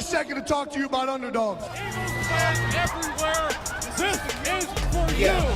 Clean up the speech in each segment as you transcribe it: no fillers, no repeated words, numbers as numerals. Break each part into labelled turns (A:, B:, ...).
A: second to talk to you about underdogs.
B: Eagles fans everywhere, this is for
C: Yeah.
B: you.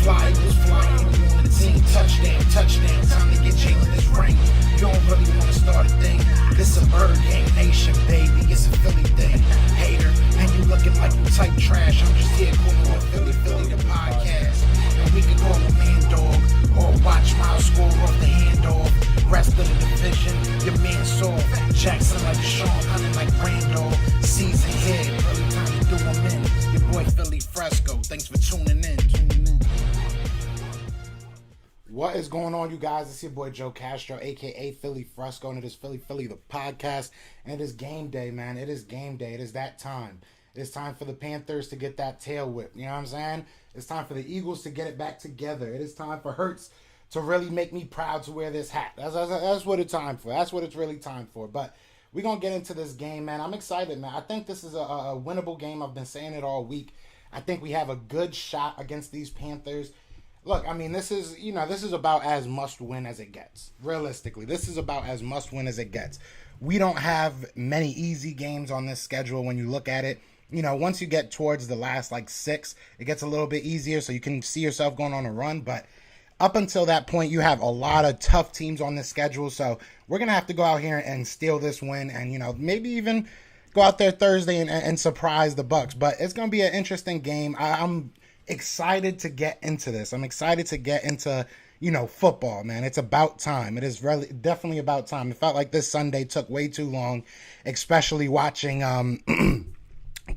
C: Fly Eagles flying, you on the team. Touchdown, touchdown. Time to get Jalen this ring. You don't really want to start a thing. This a Bird Gang Nation, baby. It's a Philly thing. Hater, and you looking like you type trash. I'm just here calling on Philly the podcast. And we can call a man dog or watch Miles score off the handoff. Rest of the division, your man Saul Jackson like Sean, hunting like Randall. Season here, really time to do them in. Your boy Philly Fresco. Thanks for tuning in.
D: What is going on, you guys? It's your boy Joe Castro, aka Philly Fresco, and it is Philly the podcast. And it is game day, man. It is game day. It is that time. It is time for the Panthers to get that tail whip. You know what I'm saying? It's time for the Eagles to get it back together. It is time for Hurts to really make me proud to wear this hat. That's what it's time for. That's what it's really time for. But we're going to get into this game, man. I'm excited, man. I think this is a winnable game. I've been saying it all week. I think we have a good shot against these Panthers. Look, I mean, this is about as must-win as it gets. Realistically, this is about as must-win as it gets. We don't have many easy games on this schedule when you look at it. You know, once you get towards the last, 6, it gets a little bit easier, so you can see yourself going on a run. But up until that point, you have a lot of tough teams on this schedule. So we're going to have to go out here and steal this win and, maybe even go out there Thursday and surprise the Bucs. But it's going to be an interesting game. I'm excited to get into this. I'm excited to get into, football, man. It's about time. It is really definitely about time. It felt like this Sunday took way too long, especially watching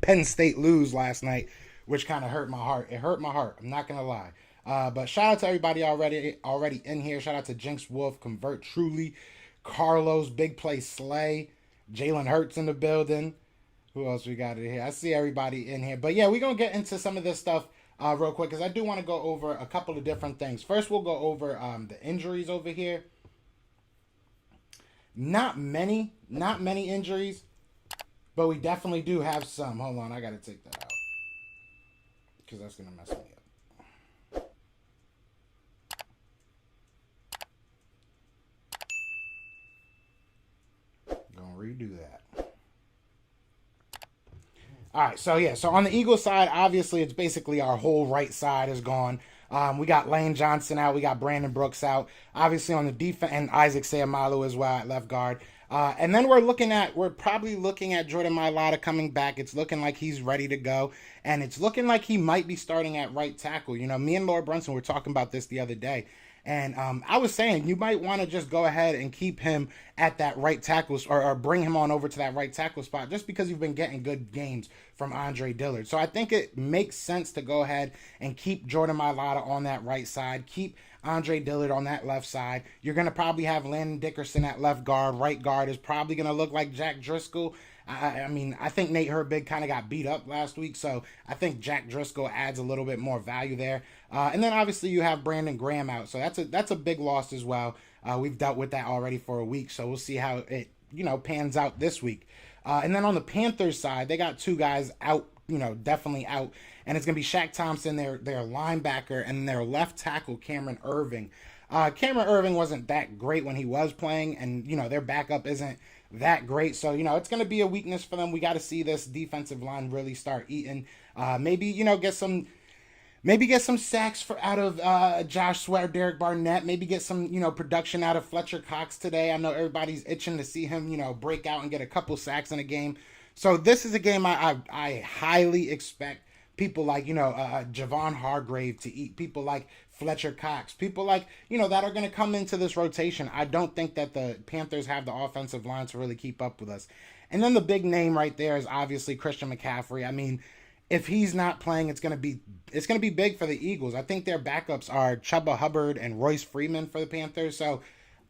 D: Penn State lose last night, which kind of hurt my heart. It hurt my heart. I'm not going to lie. But shout out to everybody already in here. Shout out to Jinx Wolf, Convert Truly, Carlos, Big Play Slay, Jalen Hurts in the building. Who else we got in here? I see everybody in here. But yeah, we're going to get into some of this stuff real quick because I do want to go over a couple of different things. First, we'll go over the injuries over here. Not many injuries, but we definitely do have some. Hold on, I got to take that out because that's going to mess me up. Redo that. All right, so on the Eagles side, obviously it's basically our whole right side is gone. We got Lane Johnson out, we got Brandon Brooks out. Obviously on the defense, and Isaac Seumalo as well at left guard. And then we're probably looking at Jordan Mailata coming back. It's looking like he's ready to go, and it's looking like he might be starting at right tackle. Me and Laura Brunson were talking about this the other day. And I was saying you might want to just go ahead and keep him at that right tackle or bring him on over to that right tackle spot just because you've been getting good games from Andre Dillard. So I think it makes sense to go ahead and keep Jordan Mailata on that right side. Keep Andre Dillard on that left side. You're going to probably have Landon Dickerson at left guard. Right guard is probably going to look like Jack Driscoll. I think Nate Herbig kind of got beat up last week, so I think Jack Driscoll adds a little bit more value there. And then obviously you have Brandon Graham out, so that's a big loss as well. We've dealt with that already for a week, so we'll see how it pans out this week. And then on the Panthers side, they got two guys out, definitely out, and it's gonna be Shaq Thompson, their linebacker, and their left tackle Cameron Irving. Cameron Irving wasn't that great when he was playing, and their backup isn't that great, so it's going to be a weakness for them. We got to see this defensive line really start eating. Maybe get some sacks out of Josh Sweat, Derek Barnett. Maybe get some production out of Fletcher Cox today. I know everybody's itching to see him break out and get a couple sacks in a game. So this is a game I highly expect people like Javon Hargrave to eat. People like Fletcher Cox, people like, that are going to come into this rotation. I don't think that the Panthers have the offensive line to really keep up with us. And then the big name right there is obviously Christian McCaffrey. I mean, if he's not playing, it's going to be big for the Eagles. I think their backups are Chuba Hubbard and Royce Freeman for the Panthers. So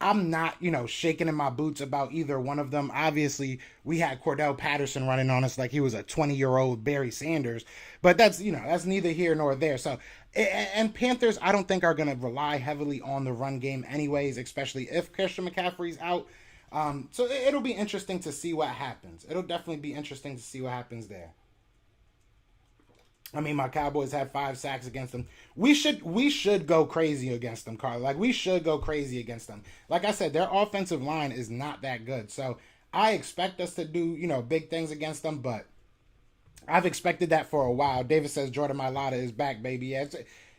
D: I'm not, shaking in my boots about either one of them. Obviously, we had Cordell Patterson running on us like he was a 20-year-old Barry Sanders, but that's neither here nor there. So, and Panthers, I don't think are going to rely heavily on the run game anyways, especially if Christian McCaffrey's out. So it'll be interesting to see what happens. It'll definitely be interesting to see what happens there. I mean, my Cowboys had 5 sacks against them. We should go crazy against them, Carl. We should go crazy against them. Like I said, their offensive line is not that good. So I expect us to do, big things against them, but I've expected that for a while. David says Jordan Mailata is back, baby. Yeah,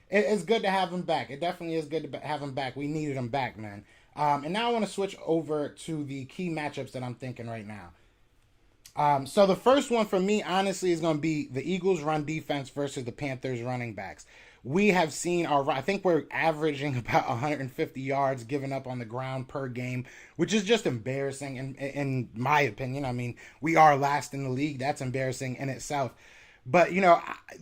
D: it's good to have him back. It definitely is good to have him back. We needed him back, man. And now I want to switch over to the key matchups that I'm thinking right now. So the first one for me, honestly, is going to be the Eagles' run defense versus the Panthers' running backs. We have seen I think we're averaging about 150 yards given up on the ground per game, which is just embarrassing in my opinion. I mean, we are last in the league. That's embarrassing in itself. But,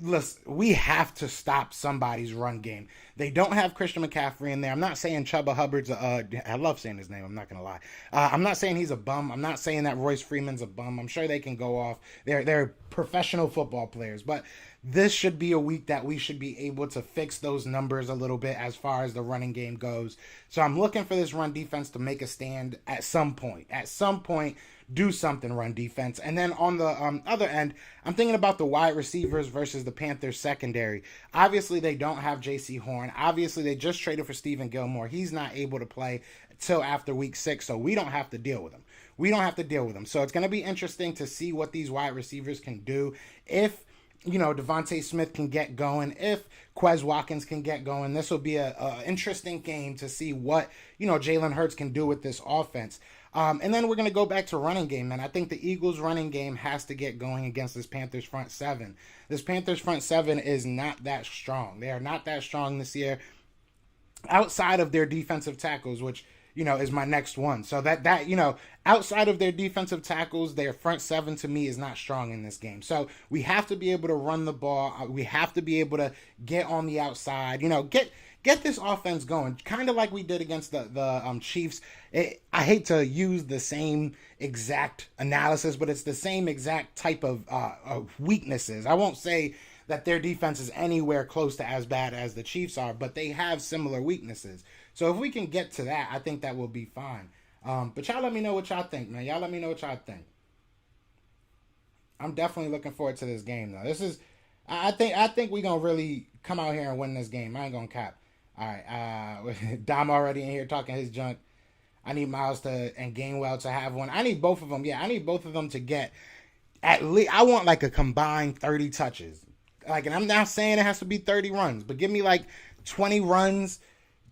D: listen, we have to stop somebody's run game. They don't have Christian McCaffrey in there. I'm not saying Chuba Hubbard's I love saying his name. I'm not going to lie. I'm not saying he's a bum. I'm not saying that Royce Freeman's a bum. I'm sure they can go off. They're professional football players. But this should be a week that we should be able to fix those numbers a little bit as far as the running game goes. So I'm looking for this run defense to make a stand at some point. At some point, do something, run defense. And then on the other end, I'm thinking about the wide receivers versus the Panthers secondary. Obviously, they don't have J.C. Horn. Obviously, they just traded for Stephen Gilmore. He's not able to play until after week 6, so we don't have to deal with him. So it's going to be interesting to see what these wide receivers can do. If Devontae Smith can get going, if Quez Watkins can get going, this will be a interesting game to see what, Jalen Hurts can do with this offense. And then we're going to go back to running game, man. I think the Eagles' running game has to get going against this Panthers front seven. This Panthers front seven is not that strong. They are not that strong this year outside of their defensive tackles, which, is my next one. So that outside of their defensive tackles, their front seven to me is not strong in this game. So we have to be able to run the ball. We have to be able to get on the outside, get this offense going, kind of like we did against the Chiefs. I hate to use the same exact analysis, but it's the same exact type of weaknesses. I won't say that their defense is anywhere close to as bad as the Chiefs are, but they have similar weaknesses. So if we can get to that, I think that will be fine. But y'all let me know what y'all think, man. Y'all let me know what y'all think. I'm definitely looking forward to this game, though. I think we're going to really come out here and win this game. I ain't going to cap. All right, Dom already in here talking his junk. I need Miles and Gainwell to have one. I need both of them. Yeah, I need both of them to get at least. I want like a combined 30 touches. And I'm not saying it has to be 30 runs, but give me like 20 runs,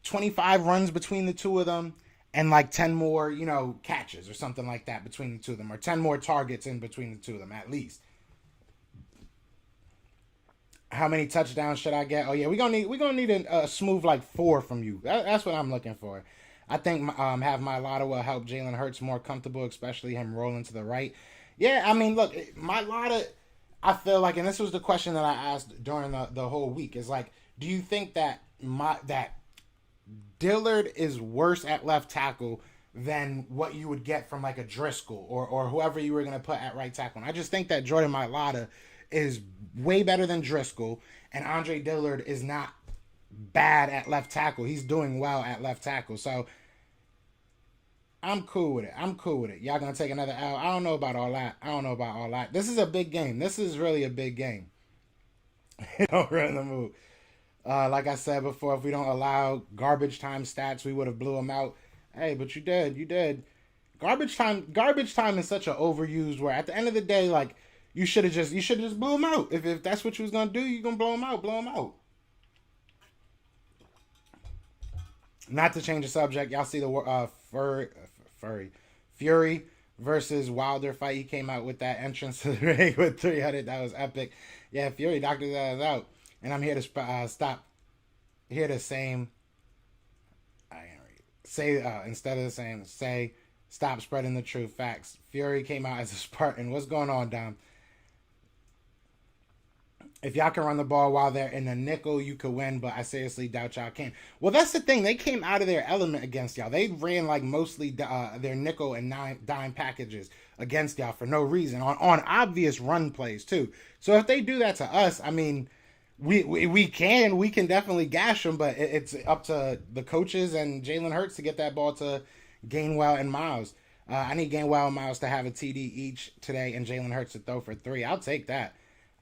D: 25 runs between the two of them, and like 10 more, catches or something like that between the two of them, or 10 more targets in between the two of them at least. How many touchdowns should I get? Oh yeah, we're gonna need a smooth like 4 from you. That's what I'm looking for. I think have Mailata will help Jalen Hurts more comfortable, especially him rolling to the right. Yeah, I mean, look, Mailata, I feel like, and this was the question that I asked during the whole week, is like, do you think that that Dillard is worse at left tackle than what you would get from like a Driscoll or whoever you were gonna put at right tackle? And I just think that Jordan Mailata is way better than Driscoll, and Andre Dillard is not bad at left tackle. He's doing well at left tackle. So I'm cool with it. Y'all gonna take another L? I don't know about all that. This is a big game. This is really a big game. Don't run the move. Like I said before, if we don't allow garbage time stats, we would have blew them out. Hey, but you did. Garbage time is such an overused word. At the end of the day, like, you should have just blew them out. If that's what you was gonna do, you're gonna blow them out. Not to change the subject, y'all see the Fury versus Wilder fight. He came out with that entrance to the ring with 300. That was epic. Yeah, Fury knocked his ass out. And I'm here to stop. Here to same. I can't read. Say instead of the same, say stop spreading the truth. Facts. Fury came out as a Spartan. What's going on, Dom? If y'all can run the ball while they're in the nickel, you could win, but I seriously doubt y'all can. Well, that's the thing. They came out of their element against y'all. They ran like mostly their nickel and dime packages against y'all for no reason on obvious run plays too. So if they do that to us, I mean, we can definitely gash them, but it's up to the coaches and Jalen Hurts to get that ball to Gainwell and Miles. I need Gainwell and Miles to have a TD each today, and Jalen Hurts to throw for 3. I'll take that.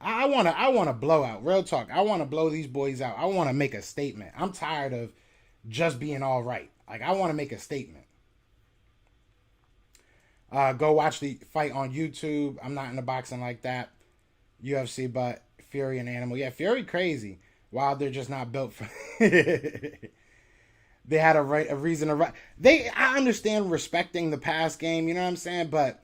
D: I want to blow out. Real talk. I want to blow these boys out. I want to make a statement. I'm tired of just being all right. Like, I want to make a statement. Go watch the fight on YouTube. I'm not into boxing like that. UFC, but Fury and Animal. Yeah, Fury crazy. Wilder just not built for. They had a reason to right. I understand respecting the past game. You know what I'm saying, but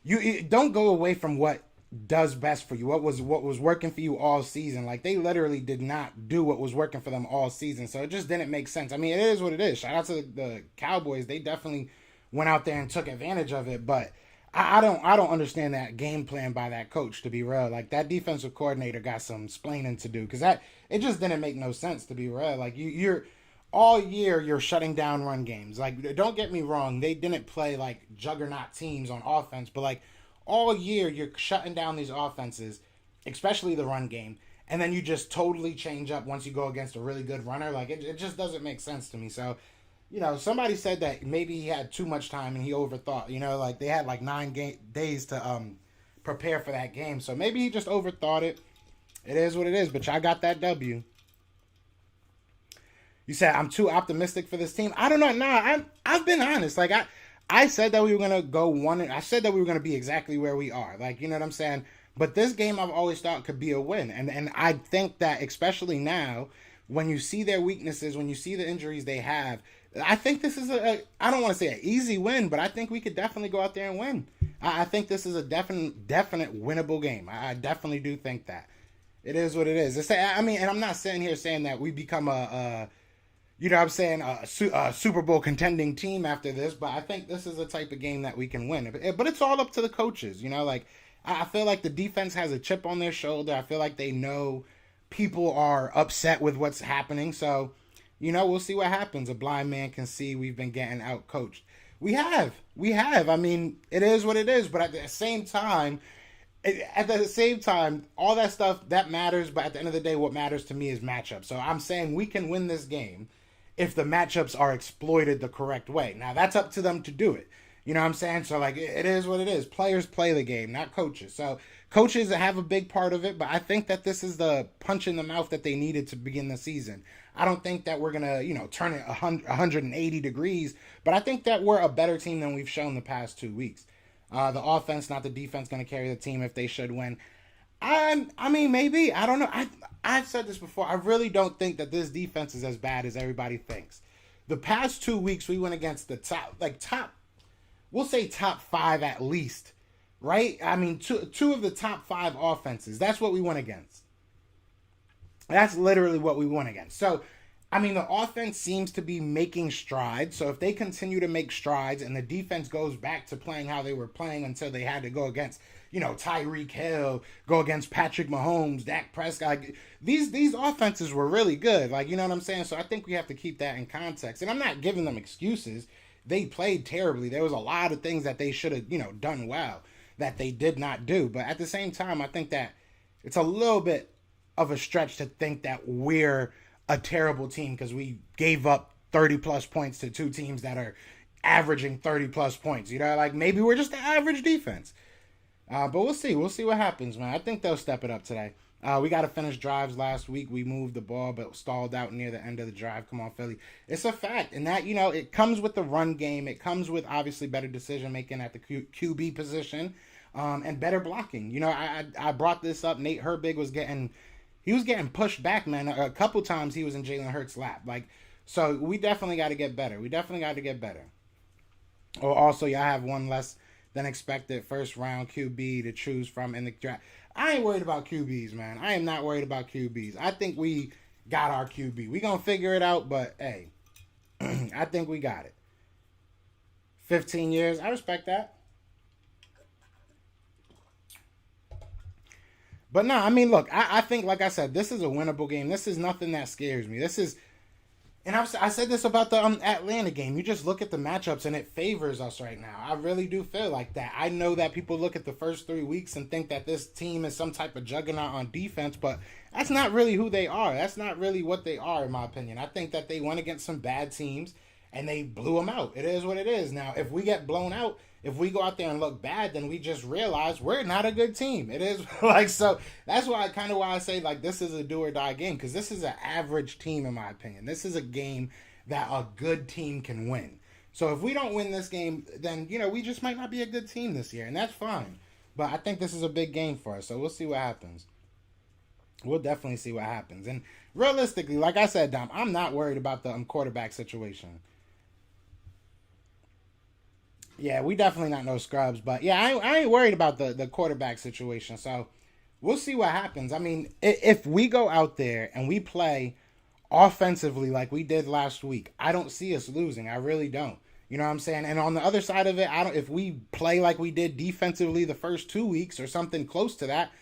D: you don't go away from what does best for you. What was working for you all season. Like, they literally did not do what was working for them all season. So it just didn't make sense. I mean, it is what it is. Shout out to the Cowboys. They definitely went out there and took advantage of it. But I don't understand that game plan by that coach, to be real. Like, that defensive coordinator got some splaining to do, because it just didn't make no sense, to be real. Like, you're all year you're shutting down run games. Like, don't get me wrong, they didn't play like juggernaut teams on offense, but like all year you're shutting down these offenses, especially the run game, and then you just totally change up once you go against a really good runner. Like, it just doesn't make sense to me. So, somebody said that maybe he had too much time and he overthought. Like, they had like 9 days to prepare for that game, so maybe he just overthought it. It is what it is, but y'all got that W. You said I'm too optimistic for this team. I don't know. Nah, I've been honest. Like, I said that we were gonna go one. I said that we were gonna be exactly where we are. Like, you know what I'm saying. But this game I've always thought could be a win, and I think that especially now, when you see their weaknesses, when you see the injuries they have, I think this is I don't want to say an easy win, but I think we could definitely go out there and win. I think this is a definite winnable game. I definitely do think that. It is what it is. I mean, and I'm not sitting here saying that we become a Super Bowl contending team after this, but I think this is a type of game that we can win. But it's all up to the coaches, like, I feel like the defense has a chip on their shoulder. I feel like they know people are upset with what's happening. So, we'll see what happens. A blind man can see we've been getting out coached. We have. I mean, it is what it is, but at the same time, all that stuff, that matters, but at the end of the day, what matters to me is matchups. So I'm saying we can win this game if the matchups are exploited the correct way. Now, that's up to them to do it. You know what I'm saying? So, like, it is what it is. Players play the game, not coaches. So, coaches have a big part of it, but I think that this is the punch in the mouth that they needed to begin the season. I don't think that we're going to, turn it 180 degrees, but I think that we're a better team than we've shown the past 2 weeks. The offense, not the defense, going to carry the team if they should win. I mean, maybe. I don't know. I've said this before. I really don't think that this defense is as bad as everybody thinks. The past 2 weeks, we went against the we'll say top 5 at least, right? I mean, two of the top 5 offenses. That's what we went against. That's literally what we went against. So, I mean, the offense seems to be making strides. So if they continue to make strides and the defense goes back to playing how they were playing until they had to go against, Tyreek Hill, go against Patrick Mahomes, Dak Prescott. These offenses were really good. Like, you know what I'm saying? So I think we have to keep that in context. And I'm not giving them excuses. They played terribly. There was a lot of things that they should have, done well that they did not do. But at the same time, I think that it's a little bit of a stretch to think that we're a terrible team because we gave up 30-plus points to 2 teams that are averaging 30-plus points. Like, maybe we're just an average defense. But we'll see. We'll see what happens, man. I think they'll step it up today. We got to finish drives last week. We moved the ball, but stalled out near the end of the drive. Come on, Philly. It's a fact. And that, it comes with the run game. It comes with, obviously, better decision-making at the QB position and better blocking. I brought this up. Nate Herbig was getting pushed back, man. A couple times he was in Jalen Hurts' lap. Like, so we definitely got to get better. Also, y'all have one less than expected first-round QB to choose from in the draft. I ain't worried about QBs, man. I am not worried about QBs. I think we got our QB. We gonna figure it out, but hey, I think we got it. 15 years. I respect that. But no, I mean, look, I think, like I said, this is a winnable game. This is nothing that scares me. And I said this about the Atlanta game. You just look at the matchups, and it favors us right now. I really do feel like that. I know that people look at the first 3 weeks and think that this team is some type of juggernaut on defense, but that's not really who they are. That's not really what they are, in my opinion. I think that they went against some bad teams, and they blew them out. It is what it is. Now, if we get blown out, if we go out there and look bad, then we just realize we're not a good team. It is like, so that's why I say, like, this is a do or die game, because this is an average team, in my opinion. This is a game that a good team can win. So if we don't win this game, then, we just might not be a good team this year, and that's fine. But I think this is a big game for us, so we'll see what happens. We'll definitely see what happens. And realistically, like I said, Dom, I'm not worried about the quarterback situation. Yeah, we definitely not no scrubs, but yeah, I ain't worried about the quarterback situation. So we'll see what happens. I mean, if we go out there and we play offensively like we did last week, I don't see us losing. I really don't. You know what I'm saying? And on the other side of it, if we play like we did defensively the first 2 weeks or something close to that,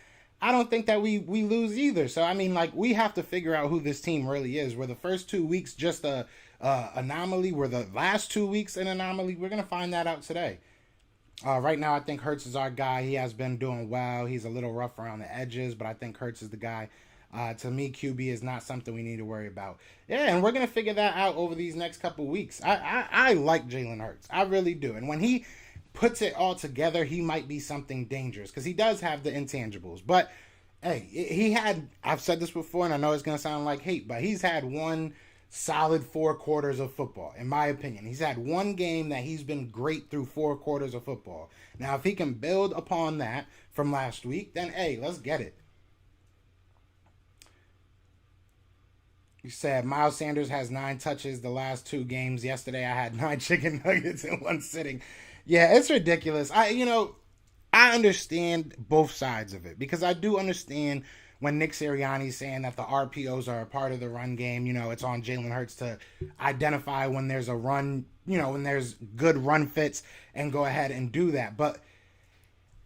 D: I don't think that we lose either. So, I mean, like, we have to figure out who this team really is. Were the first 2 weeks just a anomaly? Were the last 2 weeks an anomaly? We're going to find that out today. Right now, I think Hurts is our guy. He has been doing well. He's a little rough around the edges, but I think Hurts is the guy. To me, QB is not something we need to worry about. Yeah, and we're going to figure that out over these next couple weeks. I like Jalen Hurts. I really do. And when he puts it all together, he might be something dangerous because he does have the intangibles. But, hey, I've said this before, and I know it's going to sound like hate, but he's had one solid 4 quarters of football, in my opinion. He's had one game that he's been great through 4 quarters of football. Now, if he can build upon that from last week, then, hey, let's get it. You said Miles Sanders has 9 touches the last 2 games. Yesterday, I had 9 chicken nuggets in one sitting. Yeah, it's ridiculous. I understand both sides of it because I do understand when Nick Sirianni's saying that the RPOs are a part of the run game. It's on Jalen Hurts to identify when there's a run, when there's good run fits and go ahead and do that. But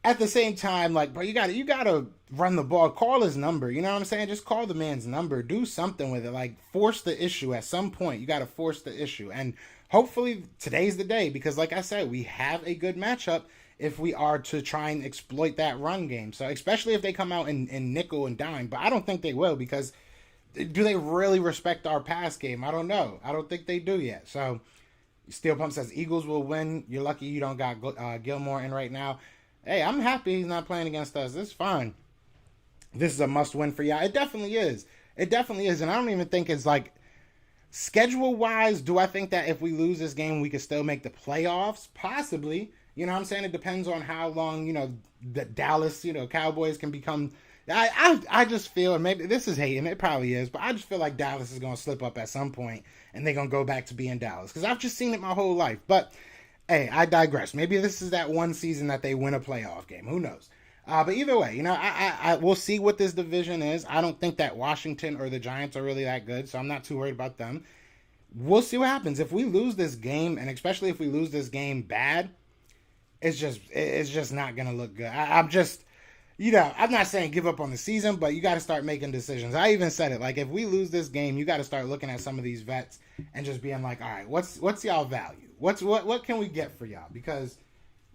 D: at the same time, like, bro, you gotta run the ball. Call his number. You know what I'm saying? Just call the man's number. Do something with it. Like, force the issue at some point. You got to force the issue. And hopefully today's the day because, like I said, we have a good matchup if we are to try and exploit that run game. So especially if they come out in nickel and dime. But I don't think they will because do they really respect our pass game? I don't know. I don't think they do yet. So Steel Pump says Eagles will win. You're lucky you don't got Gilmore in right now. Hey, I'm happy he's not playing against us. It's fine. This is a must-win for y'all. It definitely is. It definitely is. And I don't even think it's like schedule-wise, do I think that if we lose this game, we could still make the playoffs? Possibly. You know what I'm saying? It depends on how long, the Dallas, Cowboys can become. I just feel, and maybe this is hating, it probably is, but I just feel like Dallas is going to slip up at some point and they're going to go back to being Dallas. Because I've just seen it my whole life. But hey, I digress. Maybe this is that one season that they win a playoff game. Who knows? But either way, I we'll see what this division is. I don't think that Washington or the Giants are really that good, so I'm not too worried about them. We'll see what happens. If we lose this game, and especially if we lose this game bad, it's just not going to look good. I'm just, I'm not saying give up on the season, but you got to start making decisions. I even said it. Like, if we lose this game, you got to start looking at some of these vets and just being like, all right, what's y'all value? What can we get for y'all? Because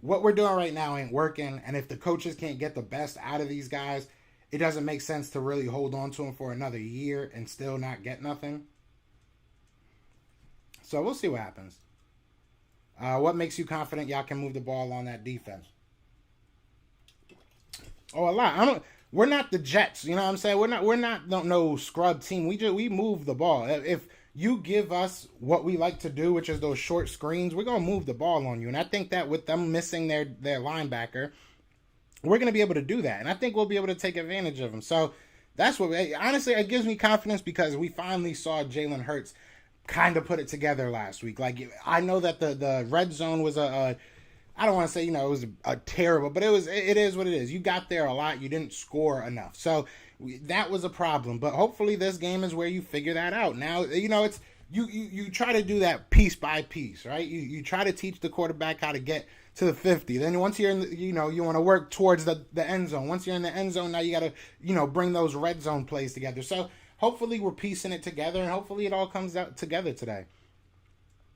D: what we're doing right now ain't working, and if the coaches can't get the best out of these guys, it doesn't make sense to really hold on to them for another year and still not get nothing. So we'll see what happens. What makes you confident y'all can move the ball on that defense? Oh, a lot. We're not the Jets. You know what I'm saying? We're not no scrub team. We move the ball. If you give us what we like to do, which is those short screens, we're going to move the ball on you. And I think that with them missing their linebacker, we're going to be able to do that. And I think we'll be able to take advantage of them. So that's what, honestly, it gives me confidence because we finally saw Jalen Hurts kind of put it together last week. Like, I know that the red zone was I don't want to say, it was a terrible, but it is what it is. You got there a lot. You didn't score enough. So that was a problem, but hopefully this game is where you figure that out. Now, it's you try to do that piece by piece, right? You try to teach the quarterback how to get to the 50. Then once you're in the, you want to work towards the end zone. Once you're in the end zone, now you got to, bring those red zone plays together. So hopefully we're piecing it together, and hopefully it all comes out together today.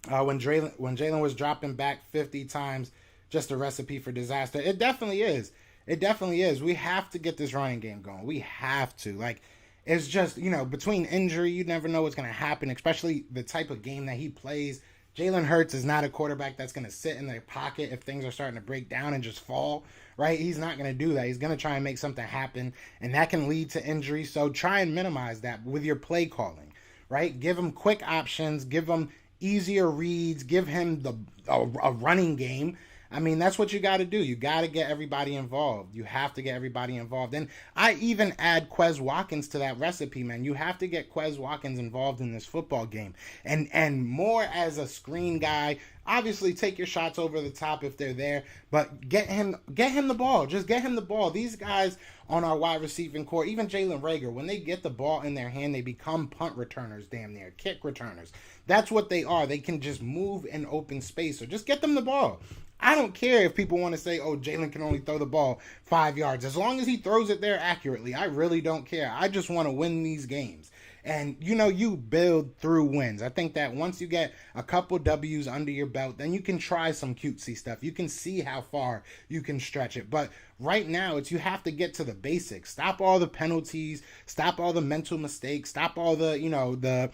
D: When Jalen was dropping back 50 times, just a recipe for disaster. It definitely is. It definitely is. We have to get this running game going. We have to. Like, it's just, between injury, you never know what's going to happen, especially the type of game that he plays. Jalen Hurts is not a quarterback that's going to sit in their pocket if things are starting to break down and just fall, right? He's not going to do that. He's going to try and make something happen, and that can lead to injury. So try and minimize that with your play calling, right? Give him quick options. Give him easier reads, give him a running game. I mean, that's what you got to do. You got to get everybody involved. You have to get everybody involved. And I even add Quez Watkins to that recipe, man. You have to get Quez Watkins involved in this football game. And more as a screen guy. Obviously, take your shots over the top if they're there, but get him the ball. Just get him the ball. These guys on our wide receiving core, even Jalen Reagor, when they get the ball in their hand, they become punt returners, damn near, kick returners. That's what they are. They can just move in open space. So just get them the ball. I don't care if people want to say, oh, Jalen can only throw the ball 5 yards. As long as he throws it there accurately, I really don't care. I just want to win these games. And, you build through wins. I think that once you get a couple W's under your belt, then you can try some cutesy stuff. You can see how far you can stretch it. But right now, you have to get to the basics. Stop all the penalties. Stop all the mental mistakes. Stop all the,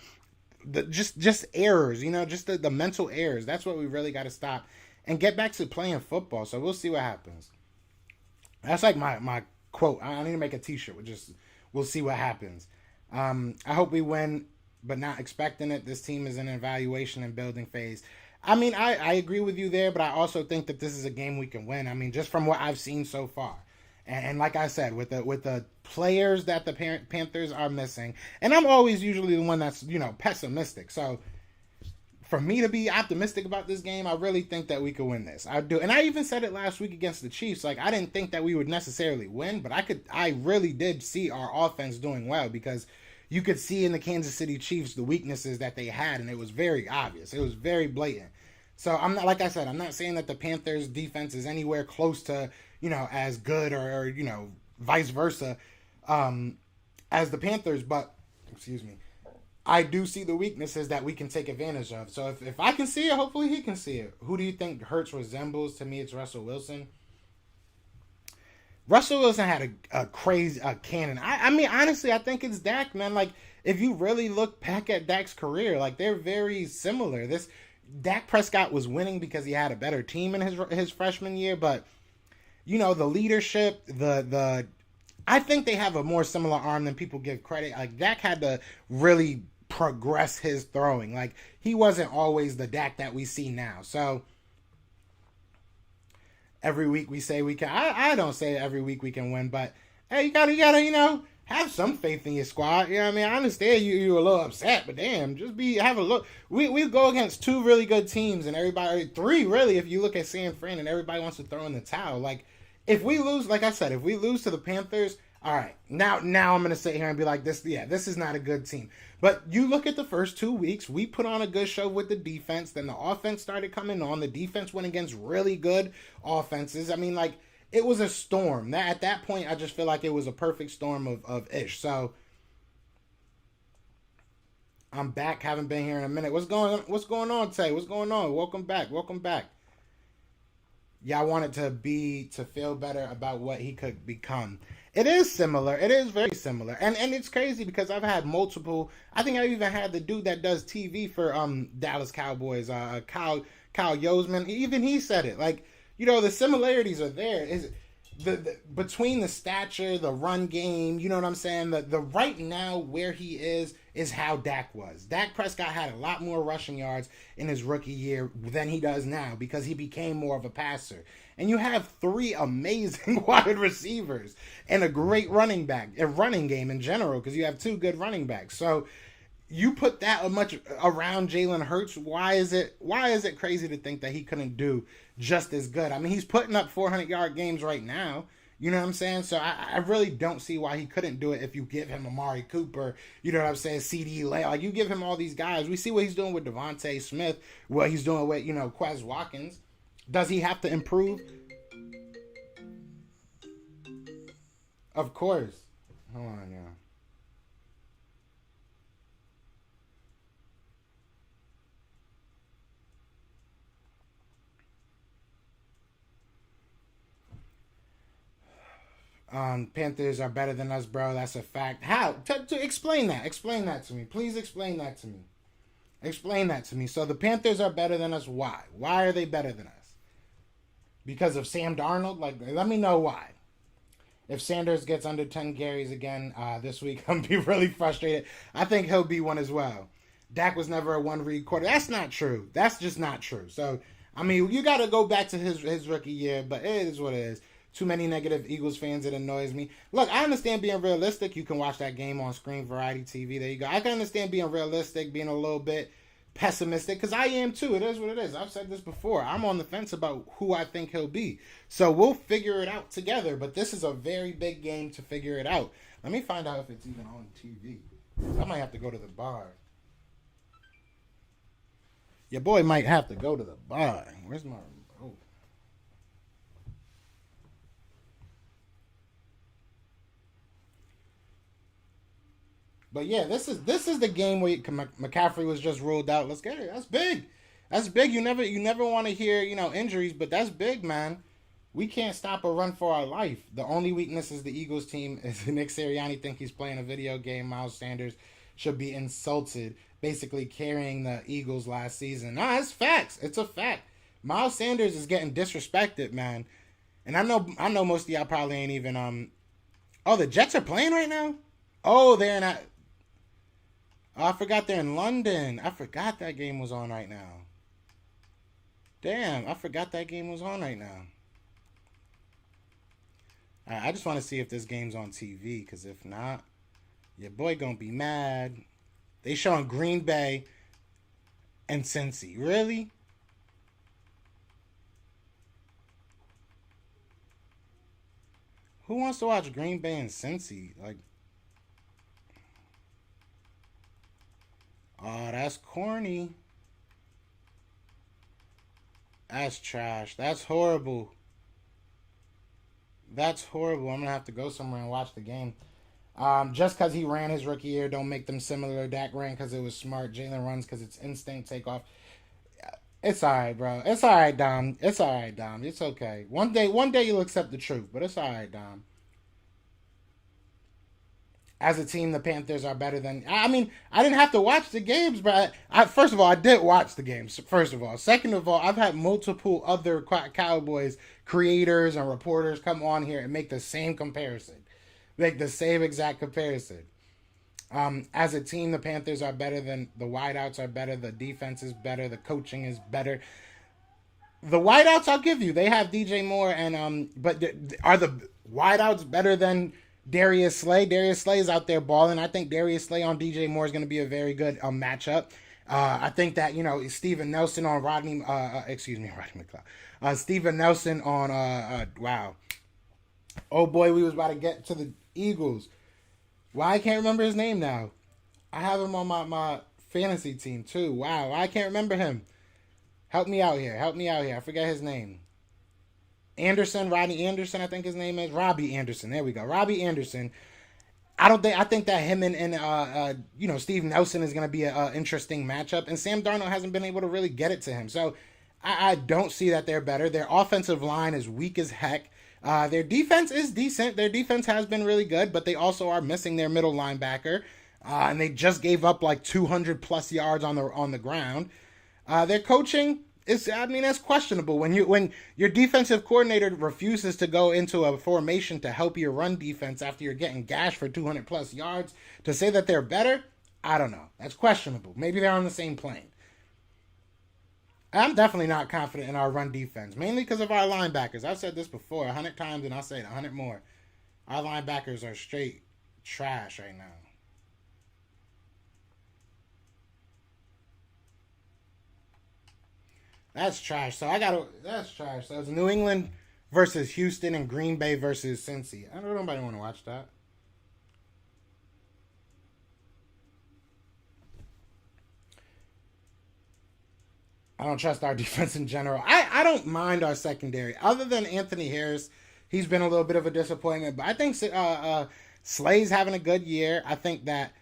D: just errors, just the mental errors. That's what we really got to stop. And get back to playing football. So we'll see what happens. That's like my quote. I need to make a t-shirt. We'll see what happens. I hope we win, but not expecting it. This team is in an evaluation and building phase. I mean, I agree with you there, but I also think that this is a game we can win. I mean, just from what I've seen so far. And like I said, with the players that the Panthers are missing, and I'm always usually the one that's, pessimistic. So for me to be optimistic about this game, I really think that we could win this. I do. And I even said it last week against the Chiefs. Like, I didn't think that we would necessarily win, but I really did see our offense doing well, because you could see in the Kansas City Chiefs the weaknesses that they had, and it was very obvious. It was very blatant. So I'm not, like I said, I'm not saying that the Panthers defense is anywhere close to, as good or vice versa, as the Panthers, but, excuse me, I do see the weaknesses that we can take advantage of. So if I can see it, hopefully he can see it. Who do you think Hurts resembles? To me, it's Russell Wilson. Russell Wilson had a crazy cannon. I mean, honestly, I think it's Dak, man. Like, if you really look back at Dak's career, like, they're very similar. Dak Prescott was winning because he had a better team in his freshman year, but, the leadership, I think they have a more similar arm than people give credit. Like, Dak had to really progress his throwing. Like, he wasn't always the Dak that we see now. So every week we say we can. I don't say every week we can win, but hey, you gotta have some faith in your squad. I mean, I understand you're a little upset, but damn, just have a look. We go against two really good teams, and everybody, three really, if you look at San Fran, and everybody wants to throw in the towel. Like, if we lose, like I said, if we lose to the Panthers, all right, now I'm going to sit here and be like, this is not a good team. But you look at the first 2 weeks, we put on a good show with the defense. Then the offense started coming on. The defense went against really good offenses. I mean, like, it was a storm. At that point, I just feel like it was a perfect storm of ish. So I'm back. Haven't been here in a minute. What's going on, Tay? What's going on? Welcome back. Yeah, I want it to feel better about what he could become. It is similar. It is very similar. And it's crazy because I've had multiple. I think I even had the dude that does TV for Dallas Cowboys, Kyle Yosman. Even he said it. Like, the similarities are there. Is the between the stature, the run game, you know what I'm saying? The right now where he is how Dak was. Dak Prescott had a lot more rushing yards in his rookie year than he does now because he became more of a passer. And you have three amazing wide receivers and a great running game in general, because you have two good running backs. So you put that much around Jalen Hurts, why is it crazy to think that he couldn't do just as good? I mean, he's putting up 400-yard games right now. You know what I'm saying? So I really don't see why he couldn't do it if you give him Amari Cooper, you know what I'm saying, CD Lamb. Like, you give him all these guys. We see what he's doing with Devontae Smith, what he's doing with, Quez Watkins. Does he have to improve? Of course. Hold on, yeah. Panthers are better than us, bro. That's a fact. How? To explain that. Explain that to me. Please explain that to me. Explain that to me. So the Panthers are better than us. Why? Why are they better than us? Because of Sam Darnold? Like, let me know why. If Sanders gets under 10 carries again this week, I'm going to be really frustrated. I think he'll be one as well. Dak was never a one-read quarter. That's not true. That's just not true. So, I mean, you got to go back to his rookie year, but it is what it is. Too many negative Eagles fans. It annoys me. Look, I understand being realistic. You can watch that game on Screen Variety TV. There you go. I can understand being realistic, being a little bit pessimistic, because I am too. It is what it is. I've said this before. I'm on the fence about who I think he'll be. So we'll figure it out together. But this is a very big game to figure it out. Let me find out if it's even on TV. I might have to go to the bar. Your boy might have to go to the bar. Where's my remote? But yeah, this is the game where McCaffrey was just ruled out. Let's get it. That's big. That's big. You never want to hear, injuries, but that's big, man. We can't stop a run for our life. The only weakness is the Eagles team. Is Nick Sirianni think he's playing a video game. Miles Sanders should be insulted, basically carrying the Eagles last season. Nah, it's facts. It's a fact. Miles Sanders is getting disrespected, man. And I know most of y'all probably ain't even Oh, the Jets are playing right now? Oh, they're not. Oh, I forgot they're in London. I forgot that game was on right now. Damn, I forgot that game was on right now. All right, I just want to see if this game's on TV, because if not, your boy gonna be mad. They showing Green Bay and Cincy. Really? Who wants to watch Green Bay and Cincy? Like, oh, that's corny. That's trash. That's horrible. That's horrible. I'm going to have to go somewhere and watch the game. Just because he ran his rookie year, don't make them similar. Dak ran because it was smart. Jalen runs because it's instinct takeoff. It's all right, bro. It's all right, Dom. It's all right, Dom. It's okay. One day you'll accept the truth, but it's all right, Dom. As a team, the Panthers are better than... I mean, I didn't have to watch the games, but first of all, I did watch the games, first of all. Second of all, I've had multiple other Cowboys creators and reporters come on here and make the same comparison. Make the same exact comparison. As a team, the Panthers are better than... The wideouts are better. The defense is better. The coaching is better. The wideouts, I'll give you. They have DJ Moore and... But are the wideouts better than... Darius Slay? Darius Slay is out there balling. I think Darius Slay on DJ Moore is going to be a very good matchup. I think that, Steven Nelson on Rodney McLeod. Steven Nelson on, wow. Oh boy, we was about to get to the Eagles. Why I can't remember his name now? I have him on my fantasy team too. Wow, I can't remember him. Help me out here. I forget his name. Rodney Anderson, I think his name is. Robbie Anderson. There we go. Robbie Anderson. I think that him and Steve Nelson is going to be an interesting matchup. And Sam Darnold hasn't been able to really get it to him. So I don't see that they're better. Their offensive line is weak as heck. Their defense is decent. Their defense has been really good, but they also are missing their middle linebacker. And they just gave up like 200 plus yards on the ground. Their coaching... that's questionable. When your defensive coordinator refuses to go into a formation to help your run defense after you're getting gashed for 200 plus yards, to say that they're better, I don't know. That's questionable. Maybe they're on the same plane. I'm definitely not confident in our run defense, mainly because of our linebackers. I've said this before 100 times, and I'll say it 100 more. Our linebackers are straight trash right now. That's trash. That's trash. So it's New England versus Houston and Green Bay versus Cincy. I don't know, nobody want to watch that. I don't trust our defense in general. I don't mind our secondary. Other than Anthony Harris, he's been a little bit of a disappointment. But I think Slay's having a good year. I think that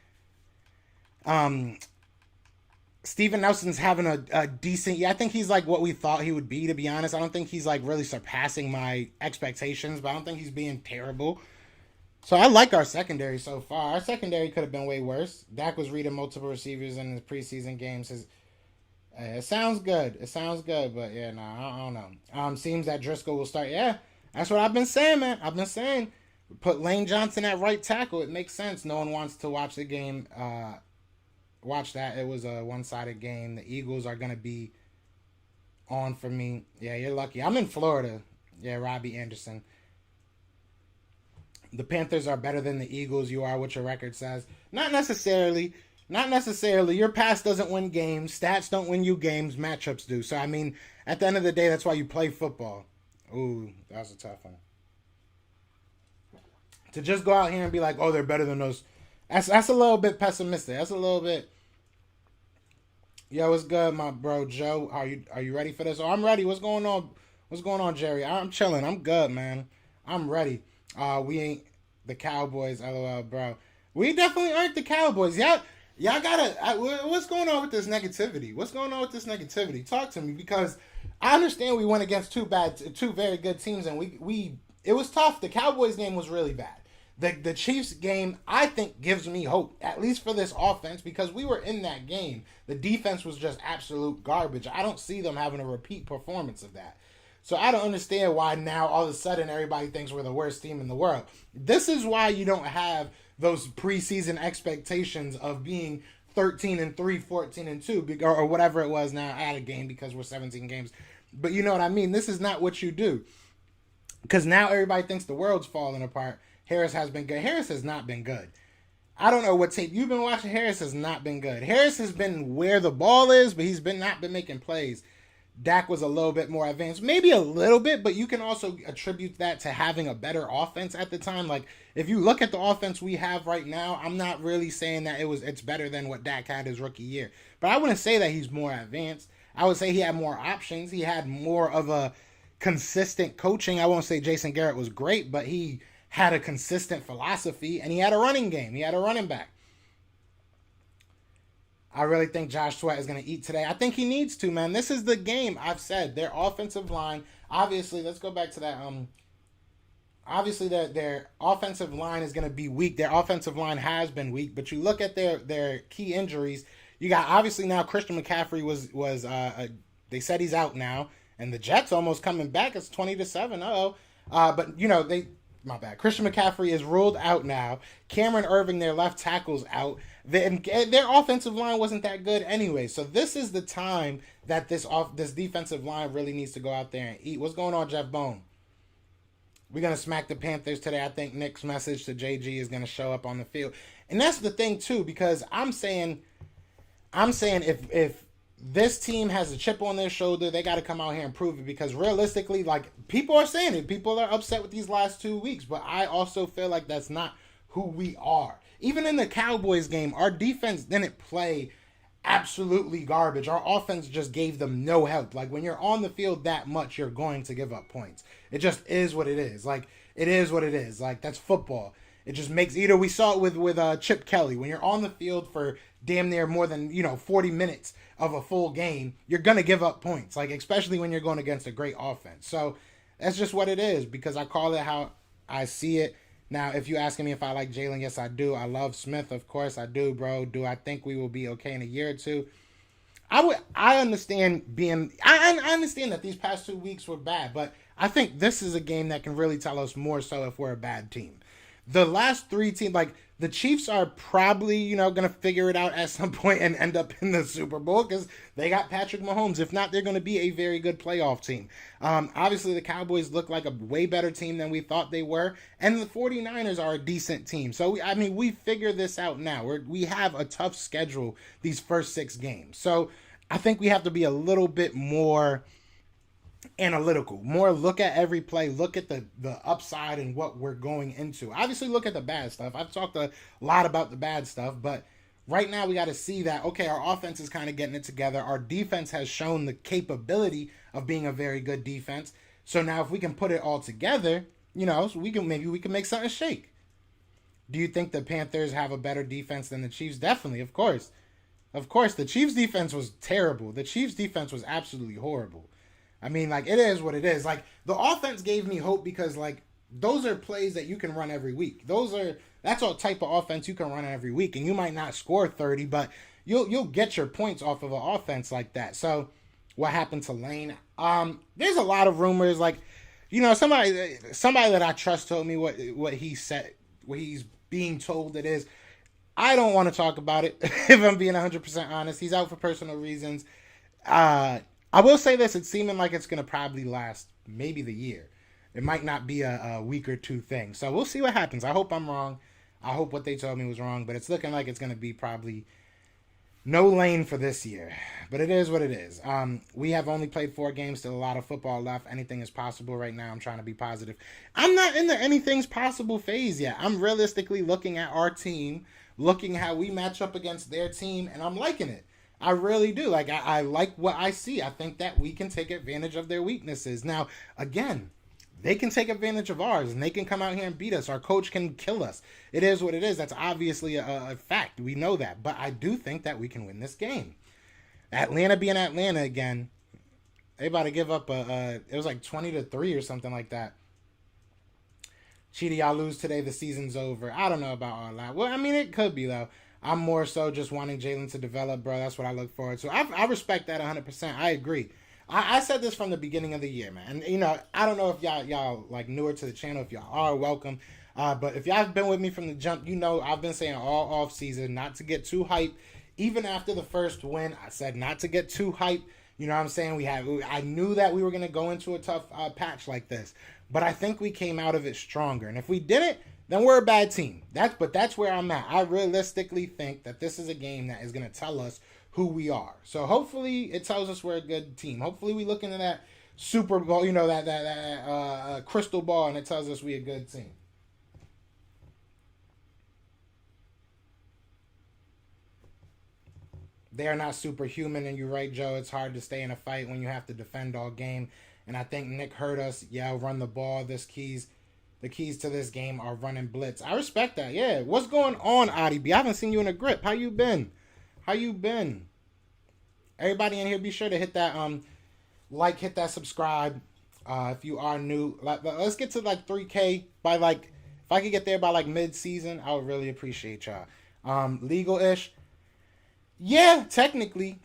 D: Steven Nelson's having a decent... Yeah, I think he's like what we thought he would be, to be honest. I don't think he's like really surpassing my expectations, but I don't think he's being terrible. So I like our secondary so far. Our secondary could have been way worse. Dak was reading multiple receivers in the preseason games. It sounds good. But yeah, no, I don't know. Seems that Driscoll will start. Yeah, that's what I've been saying, man. I've been saying. Put Lane Johnson at right tackle. It makes sense. No one wants to watch the game... watch that. It was a one-sided game. The Eagles are going to be on for me. Yeah, you're lucky. I'm in Florida. Yeah, Robbie Anderson. The Panthers are better than the Eagles. You are what your record says. Not necessarily. Not necessarily. Your past doesn't win games. Stats don't win you games. Matchups do. So, I mean, at the end of the day, that's why you play football. Ooh, that was a tough one. To just go out here and be like, oh, they're better than us. That's a little bit pessimistic. That's a little bit. Yo, what's good, my bro Joe? Are you ready for this? Oh, I'm ready. What's going on? What's going on, Jerry? I'm chilling. I'm good, man. I'm ready. We ain't the Cowboys, LOL, bro. We definitely aren't the Cowboys. Y'all gotta. What's going on with this negativity? What's going on with this negativity? Talk to me, because I understand we went against two very good teams, and it was tough. The Cowboys game was really bad. The Chiefs game, I think, gives me hope, at least for this offense, because we were in that game. The defense was just absolute garbage. I don't see them having a repeat performance of that. So I don't understand why now all of a sudden everybody thinks we're the worst team in the world. This is why you don't have those preseason expectations of being 13-3, 14-2, or whatever it was now at a game, because we're 17 games. But you know what I mean? This is not what you do. Because now everybody thinks the world's falling apart. Harris has been good. Harris has not been good. I don't know what tape you've been watching. Harris has not been good. Harris has been where the ball is, but he's not been making plays. Dak was a little bit more advanced. Maybe a little bit, but you can also attribute that to having a better offense at the time. Like, if you look at the offense we have right now, I'm not really saying that it's better than what Dak had his rookie year. But I wouldn't say that he's more advanced. I would say he had more options. He had more of a consistent coaching. I won't say Jason Garrett was great, but he had a consistent philosophy, and he had a running game. He had a running back. I really think Josh Sweat is going to eat today. I think he needs to, man. This is the game. I've said their offensive line, obviously, let's go back to that. Obviously, their offensive line is going to be weak. Their offensive line has been weak, but you look at their key injuries. You got, obviously, now Christian McCaffrey was they said he's out now, and the Jets almost coming back. It's 20-7. But, you know, my bad. Christian McCaffrey is ruled out now. Cameron Irving, their left tackle's out. Their offensive line wasn't that good anyway. So this is the time that this defensive line really needs to go out there and eat. What's going on, Jeff Bone? We're going to smack the Panthers today. I think Nick's message to JG is going to show up on the field. And that's the thing, too, because I'm saying if this team has a chip on their shoulder, they got to come out here and prove it, because realistically, like, people are saying it. People are upset with these last 2 weeks, but I also feel like that's not who we are. Even in the Cowboys game, our defense didn't play absolutely garbage. Our offense just gave them no help. Like, when you're on the field that much, you're going to give up points. It just is what it is. Like, it is what it is. Like, that's football. It just makes, either we saw it with Chip Kelly. When you're on the field for damn near more than, 40 minutes of a full game, you're going to give up points. Like, especially when you're going against a great offense. So that's just what it is, because I call it how I see it. Now, if you're asking me if I like Jalen, yes, I do. I love Smith, of course I do, bro. Do I think we will be okay in a year or two? I understand I understand that these past 2 weeks were bad, but I think this is a game that can really tell us more so if we're a bad team. The last 3 teams, like the Chiefs, are probably, going to figure it out at some point and end up in the Super Bowl, because they got Patrick Mahomes. If not, they're going to be a very good playoff team. Obviously, the Cowboys look like a way better team than we thought they were, and the 49ers are a decent team. So, we figure this out now. We have a tough schedule these first 6 games. So, I think we have to be a little bit more analytical, more look at every play, look at the upside and what we're going into. Obviously, look at the bad stuff. I've talked a lot about the bad stuff, but right now we got to see that, okay, our offense is kind of getting it together. Our defense has shown the capability of being a very good defense. So now if we can put it all together, so we can make something shake. Do you think the Panthers have a better defense than the Chiefs? Definitely, of course. Of course, the Chiefs defense was terrible. The Chiefs defense was absolutely horrible. It is what it is. Like, the offense gave me hope because, like, those are plays that you can run every week. That's all type of offense you can run every week, and you might not score 30, but you'll get your points off of an offense like that. So, what happened to Lane? There's a lot of rumors. Like, somebody that I trust told me what he said, what he's being told it is. I don't want to talk about it, if I'm being 100% honest. He's out for personal reasons. I will say this, it's seeming like it's going to probably last maybe the year. It might not be a week or two thing. So we'll see what happens. I hope I'm wrong. I hope what they told me was wrong, but it's looking like it's going to be probably no Lane for this year. But it is what it is. We have only played 4 games, still a lot of football left. Anything is possible right now. I'm trying to be positive. I'm not in the anything's possible phase yet. I'm realistically looking at our team, looking how we match up against their team, and I'm liking it. I really do. Like, I like what I see. I think that we can take advantage of their weaknesses. Now, again, they can take advantage of ours, and they can come out here and beat us. Our coach can kill us. It is what it is. That's obviously a fact. We know that. But I do think that we can win this game. Atlanta being Atlanta again, they about to give up it was like 20-3 or something like that. Cheetah, y'all lose today. The season's over. I don't know about all that. Well, I mean, it could be, though. I'm more so just wanting Jalen to develop, bro. That's what I look forward to. I respect that 100%. I agree. I said this from the beginning of the year, man. And, you know, I don't know if y'all like newer to the channel. If y'all are, welcome. But if y'all have been with me from the jump, you know I've been saying all off season not to get too hyped. Even after the first win, I said not to get too hyped. You know what I'm saying? I knew that we were going to go into a tough patch like this. But I think we came out of it stronger. And if we didn't, then we're a bad team. That's where I'm at. I realistically think that this is a game that is going to tell us who we are. So hopefully it tells us we're a good team. Hopefully we look into that Super Bowl, you know, that crystal ball, and it tells us we're a good team. They are not superhuman, and you're right, Joe. It's hard to stay in a fight when you have to defend all game. And I think Nick heard us. Yeah, run the ball. The keys to this game are running blitz. I respect that. Yeah. What's going on, Adi B? I haven't seen you in a grip. How you been? Everybody in here, be sure to hit that like, hit that subscribe. If you are new, let's get to like 3K by like, if I could get there by like mid-season, I would really appreciate y'all. Legal-ish. Yeah, technically.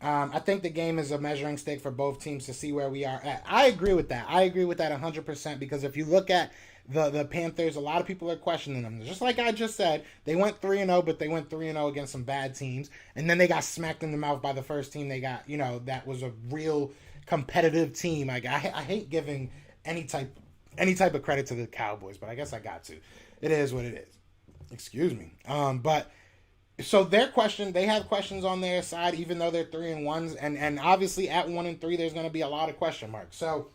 D: I think the game is a measuring stick for both teams to see where we are at. I agree with that. 100% because if you look at the Panthers, a lot of people are questioning them. Just like I just said, they went 3-0, but they went 3-0 against some bad teams. And then they got smacked in the mouth by the first team they got, you know, that was a real competitive team. I hate giving any type of credit to the Cowboys, but I guess I got to. It is what it is. Excuse me. But so they have questions on their side, even though they're 3-1s, and obviously at 1-3, there's going to be a lot of question marks. So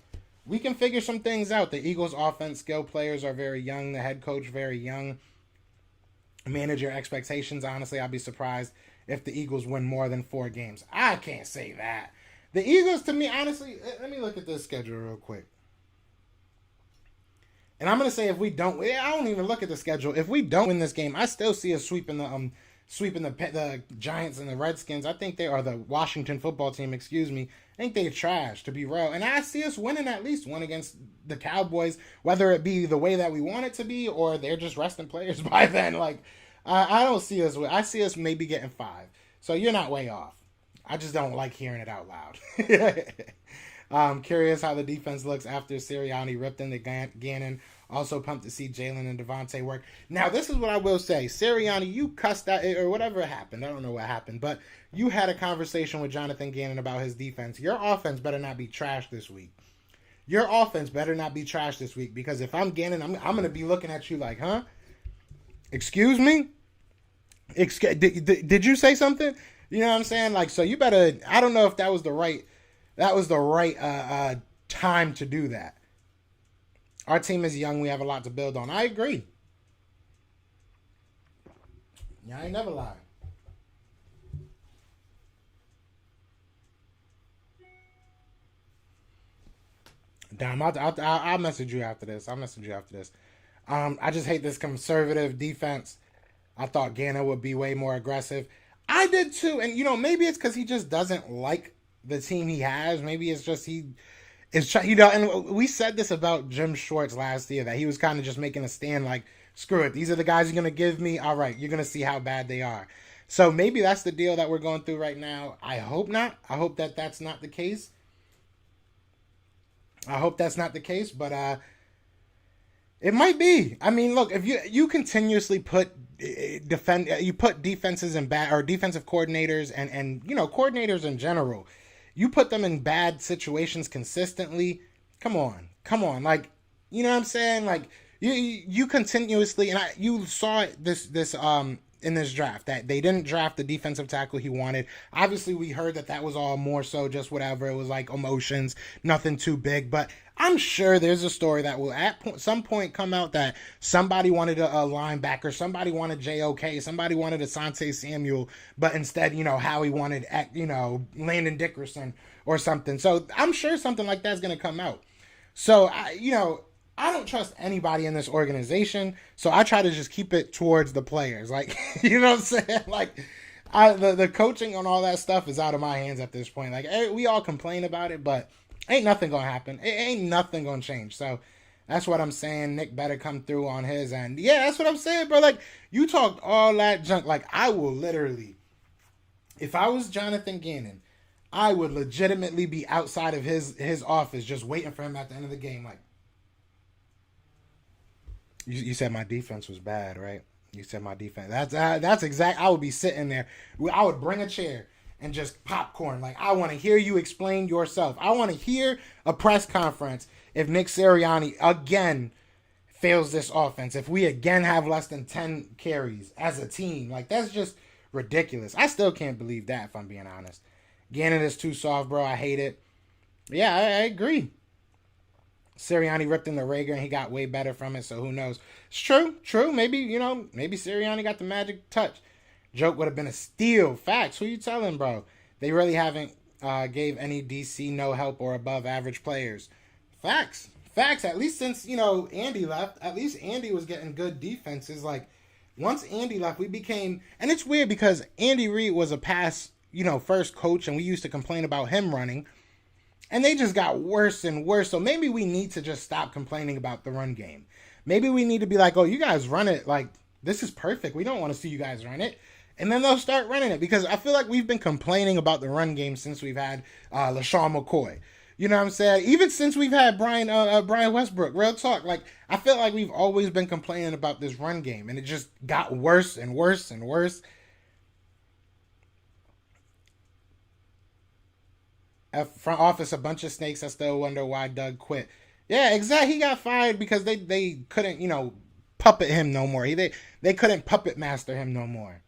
D: we can figure some things out. The Eagles' offense skill players are very young. The head coach very young. Manage your expectations. Honestly, I'd be surprised if the Eagles win more than 4 games. I can't say that. The Eagles, to me, honestly, let me look at this schedule real quick. And I'm going to say if we don't, I don't even look at the schedule. If we don't win this game, I still see us sweeping the Giants and the Redskins. I think they are the Washington football team, excuse me. I think they're trash, to be real. And I see us winning at least one against the Cowboys, whether it be the way that we want it to be or they're just resting players by then. Like, I don't see us. I see us maybe getting 5. So you're not way off. I just don't like hearing it out loud. Curious how the defense looks after Sirianni ripped into Gannon. Also pumped to see Jalen and Devontae work. Now, this is what I will say. Sirianni, you cussed out, or whatever happened. I don't know what happened. But you had a conversation with Jonathan Gannon about his defense. Your offense better not be trash this week. Because if I'm Gannon, I'm going to be looking at you like, huh? Excuse me? Did you say something? You know what I'm saying? Like, so you better, I don't know if that was the right time to do that. Our team is young. We have a lot to build on. I agree. Yeah, I ain't never lied. Damn, I'll message you after this. I just hate this conservative defense. I thought Gannon would be way more aggressive. I did too. And, you know, maybe it's because he just doesn't like the team he has. Maybe it's just and we said this about Jim Schwartz last year, that he was kind of just making a stand like, screw it, these are the guys you're going to give me. All right, you're going to see how bad they are. So maybe that's the deal that we're going through right now. I hope not. I hope that that's not the case. But It might be. I mean, look, if you continuously put you put defenses in bad, or defensive coordinators and coordinators in general, you put them in bad situations consistently. Come on, like, you know what I'm saying? Like, you continuously, and you saw it this in this draft, that they didn't draft the defensive tackle he wanted. Obviously, we heard that was all more so just whatever. It was like emotions, nothing too big. But I'm sure there's a story that will at some point come out that somebody wanted a linebacker, somebody wanted JOK, somebody wanted Asante Samuel, but instead, Howie wanted, Landon Dickerson or something. So I'm sure something like that's going to come out. So, I don't trust anybody in this organization, so I try to just keep it towards the players. Like, you know what I'm saying? Like, the coaching on all that stuff is out of my hands at this point. Like, we all complain about it, but ain't nothing going to happen. It ain't nothing going to change. So that's what I'm saying. Nick better come through on his end. Yeah, that's what I'm saying, bro. Like, you talked all that junk. Like, I will literally, if I was Jonathan Gannon, I would legitimately be outside of his office just waiting for him at the end of the game. Like, you said my defense was bad, right? You said my defense. That's exact. I would be sitting there. I would bring a chair and just popcorn. Like, I want to hear you explain yourself. I want to hear a press conference if Nick Sirianni again fails this offense. If we again have less than 10 carries as a team. Like, that's just ridiculous. I still can't believe that, if I'm being honest. Gannon is too soft, bro. I hate it. Yeah, I agree. Sirianni ripped in the Rager and he got way better from it, so who knows? It's true. Maybe Sirianni got the magic touch. Joke would have been a steal. Facts. Who you telling, bro? They really haven't gave any DC no help or above average players. Facts. At least since, Andy left, at least Andy was getting good defenses. Like, once Andy left, we became, and it's weird because Andy Reid was a pass, first coach, and we used to complain about him running. And they just got worse and worse. So maybe we need to just stop complaining about the run game. Maybe we need to be like, oh, you guys run it. Like, this is perfect. We don't want to see you guys run it. And then they'll start running it. Because I feel like we've been complaining about the run game since we've had LaShawn McCoy. You know what I'm saying? Even since we've had Brian Westbrook. Real talk. Like, I feel like we've always been complaining about this run game. And it just got worse and worse and worse. Front office, a bunch of snakes. I still wonder why Doug quit. Yeah, exactly. He got fired because they couldn't, puppet him no more. They couldn't puppet master him no more.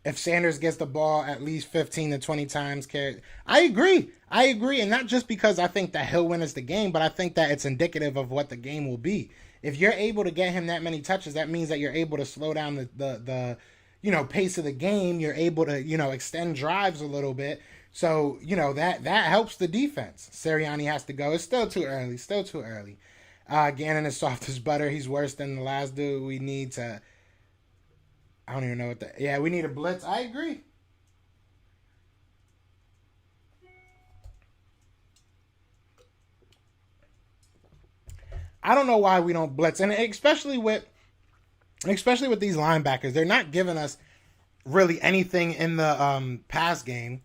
D: If Sanders gets the ball at least 15 to 20 times, I agree. And not just because I think that he'll win us the game, but I think that it's indicative of what the game will be. If you're able to get him that many touches, that means that you're able to slow down the pace of the game. You're able to, extend drives a little bit. So, that helps the defense. Sirianni has to go. It's still too early. Gannon is soft as butter. He's worse than the last dude. We need to, I don't even know we need a blitz. I agree. I don't know why we don't blitz. And especially with these linebackers, they're not giving us really anything in the pass game.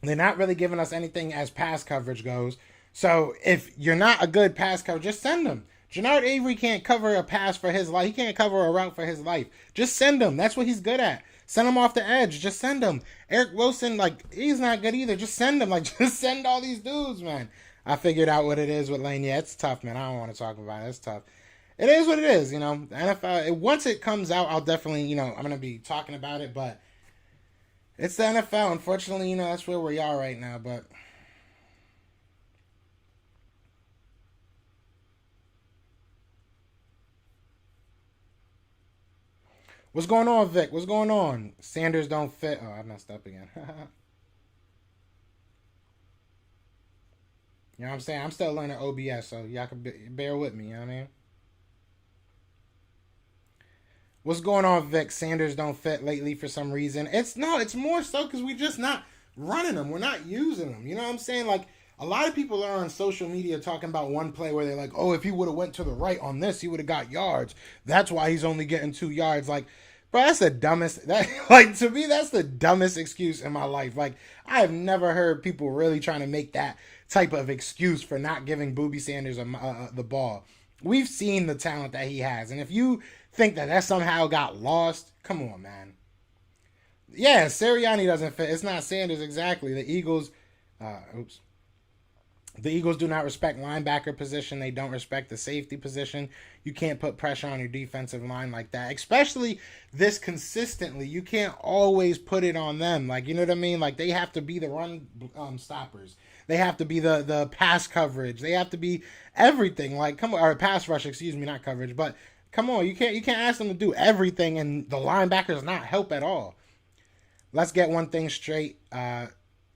D: They're not really giving us anything as pass coverage goes. So if you're not a good pass cover, just send them. Jannard Avery can't cover a pass for his life. He can't cover a route for his life. Just send him. That's what he's good at. Send him off the edge. Just send him. Eric Wilson, he's not good either. Just send him. Just send all these dudes, man. I figured out what it is with Lane. Yeah, it's tough, man. I don't want to talk about it. It's tough. It is what it is, The NFL, once it comes out, I'll definitely, I'm going to be talking about it, but it's the NFL. Unfortunately, that's where we are right now, but what's going on, Vic? What's going on? Sanders don't fit. Oh, I messed up again. You know what I'm saying? I'm still learning OBS, so y'all can bear with me, you know what I mean? What's going on, Vic? Sanders don't fit lately for some reason. It's more so because we're just not running them. We're not using them. You know what I'm saying? Like, a lot of people are on social media talking about one play where they're like, oh, if he would have went to the right on this, he would have got yards. That's why he's only getting 2 yards. Like, bro, that's the dumbest. To me, that's the dumbest excuse in my life. Like, I have never heard people really trying to make that type of excuse for not giving Booby Sanders the ball. We've seen the talent that he has, and if you think that somehow got lost, come on, man. Yeah, Sirianni doesn't fit. It's not Sanders exactly. The Eagles, the Eagles do not respect linebacker position. They don't respect the safety position. You can't put pressure on your defensive line like that, especially this consistently. You can't always put it on them. Like, you know what I mean? Like, they have to be the run stoppers. They have to be the pass coverage. They have to be everything. Like, come on, or pass rush, excuse me, not coverage. But come on, you can't ask them to do everything and the linebackers not help at all. Let's get one thing straight.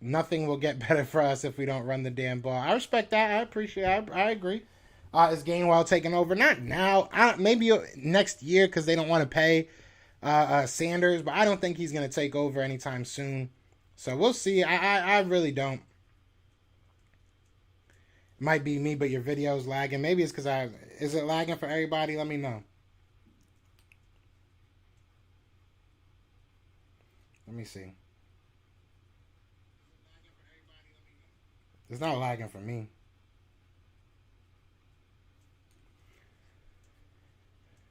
D: Nothing will get better for us if we don't run the damn ball. I respect that. I appreciate it. I agree. Is Gainwell taking over? Not now. Maybe next year because they don't want to pay Sanders. But I don't think he's going to take over anytime soon. So we'll see. I really don't. Might be me, but your video's lagging. Maybe it's because is it lagging for everybody? Let me know. Let me see. It's not lagging for me.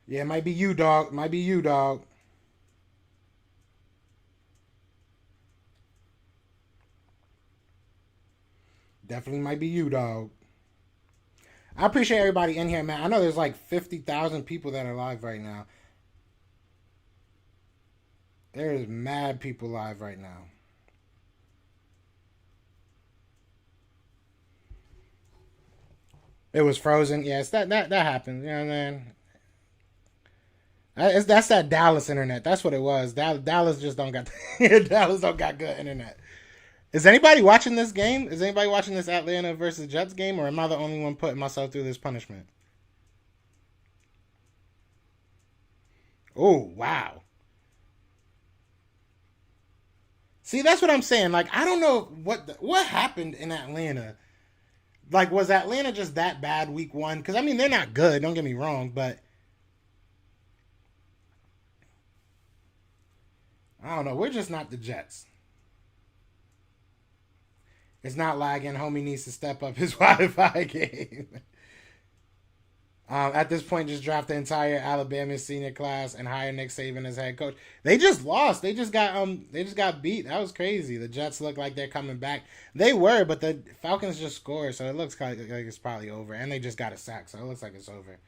D: Yeah, it might be you, dog. Might be you, dog. Definitely might be you, dog. I appreciate everybody in here, man. I know there's like 50,000 people that are live right now. There's mad people live right now. It was frozen. Yes, that happened. You know what I mean? That's that Dallas internet. That's what it was. Dallas just don't got Dallas don't got good internet. Is anybody watching this game? Is anybody watching this Atlanta versus Jets game, or am I the only one putting myself through this punishment? Oh, wow. See, that's what I'm saying. Like, I don't know what happened in Atlanta. Like, was Atlanta just that bad week one? Because, I mean, they're not good. Don't get me wrong. But, I don't know. We're just not the Jets. It's not lagging. Homie needs to step up his Wi-Fi game. At this point, just draft the entire Alabama senior class and hire Nick Saban as head coach. They just lost. They just got beat. That was crazy. The Jets look like they're coming back. They were, but the Falcons just scored, so it looks kind of like it's probably over. And they just got a sack, so it looks like it's over.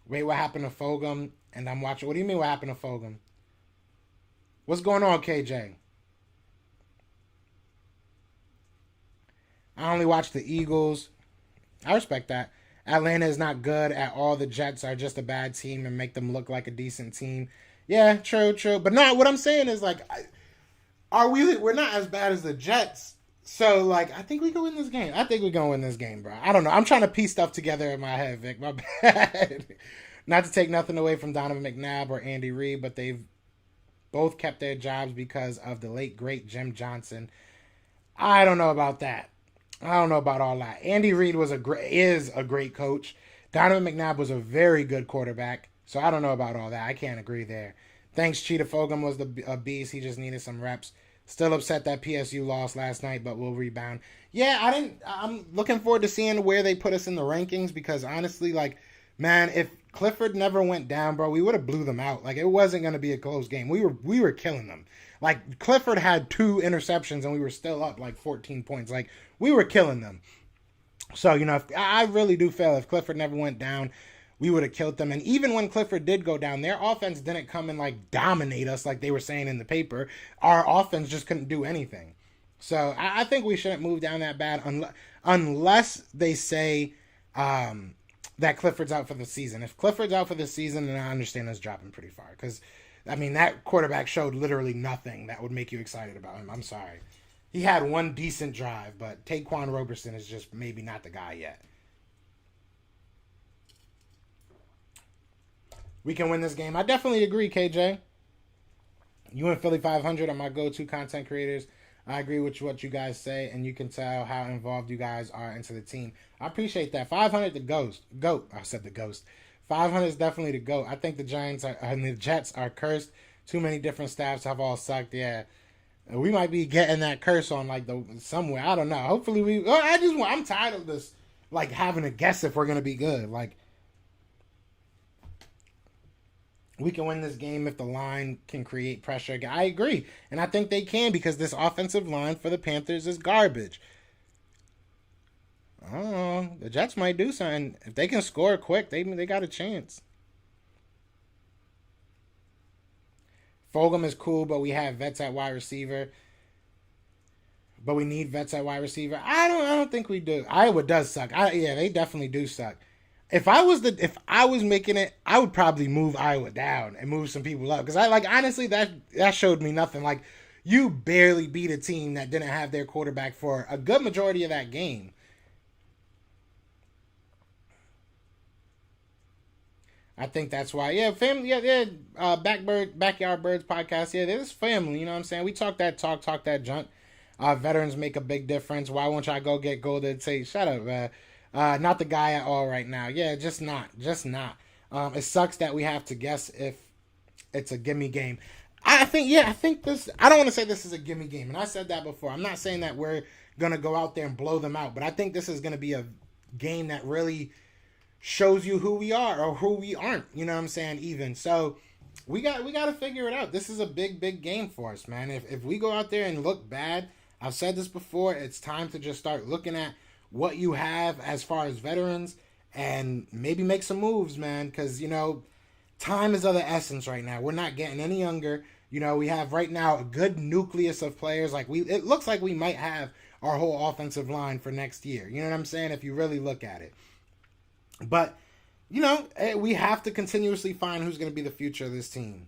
D: Wait, what happened to Fulgham? And I'm watching. What do you mean what happened to Fulgham? What's going on, KJ? I only watch the Eagles. I respect that. Atlanta is not good at all. The Jets are just a bad team and make them look like a decent team. Yeah, true. But no, what I'm saying is, like, we're not as bad as the Jets. So, like, I think we can win this game. I think we're going to win this game, bro. I don't know. I'm trying to piece stuff together in my head, Vic. My bad. Not to take nothing away from Donovan McNabb or Andy Reid, but they've both kept their jobs because of the late, great Jim Johnson. I don't know about that. I don't know about all that. Andy Reid is a great coach. Donovan McNabb was a very good quarterback. So I don't know about all that. I can't agree there. Thanks, Cheetah Fulgham was a beast. He just needed some reps. Still upset that PSU lost last night, but we'll rebound. Yeah, I'm looking forward to seeing where they put us in the rankings because honestly, like, man, if Clifford never went down, bro, we would have blew them out. Like, it wasn't going to be a close game. We were killing them. Like, Clifford had 2 interceptions and we were still up like 14 points. Like, we were killing them. So, you know, I really do feel if Clifford never went down, we would have killed them. And even when Clifford did go down, their offense didn't come and, like, dominate us like they were saying in the paper. Our offense just couldn't do anything. So, I think we shouldn't move down that bad unless they say that Clifford's out for the season. If Clifford's out for the season, then I understand us dropping pretty far. Because, I mean, that quarterback showed literally nothing that would make you excited about him. I'm sorry. He had one decent drive, but Taquan Roberson is just maybe not the guy yet. We can win this game. I definitely agree, KJ. You and Philly 500 are my go-to content creators. I agree with what you guys say, and you can tell how involved you guys are into the team. I appreciate that. 500 the GOAT. I said the ghost. 500 is definitely the GOAT. I think the Giants and the Jets are cursed. Too many different staffs have all sucked. Yeah. We might be getting that curse on like the somewhere. I don't know. Hopefully we. I'm tired of this. Like having to guess if we're gonna be good. Like we can win this game if the line can create pressure. I agree, and I think they can because this offensive line for the Panthers is garbage. I don't know. The Jets might do something if they can score quick. They got a chance. Fulgham is cool, but we have vets at wide receiver. But we need vets at wide receiver. I don't think we do. Iowa does suck. Yeah, they definitely do suck. If I was making it, I would probably move Iowa down and move some people up because honestly that showed me nothing. Like you barely beat a team that didn't have their quarterback for a good majority of that game. I think that's why. Yeah, family. Yeah. Backyard Birds podcast. Yeah, this family. You know what I'm saying? We talk that junk. Veterans make a big difference. Why won't y'all go get Golden Tate? Shut up, man. Not the guy at all right now. Yeah, just not. It sucks that we have to guess if it's a gimme game. I think this. I don't want to say this is a gimme game, and I said that before. I'm not saying that we're gonna go out there and blow them out, but I think this is gonna be a game that really shows you who we are or who we aren't. You know what I'm saying? Even so, we got to figure it out. This is a big game for us, man. If we go out there and look bad, I've said this before. It's time to just start looking at what you have as far as veterans and maybe make some moves, man. Because time is of the essence right now. We're not getting any younger. We have right now a good nucleus of players. It looks like we might have our whole offensive line for next year. You know what I'm saying? If you really look at it. But, we have to continuously find who's going to be the future of this team.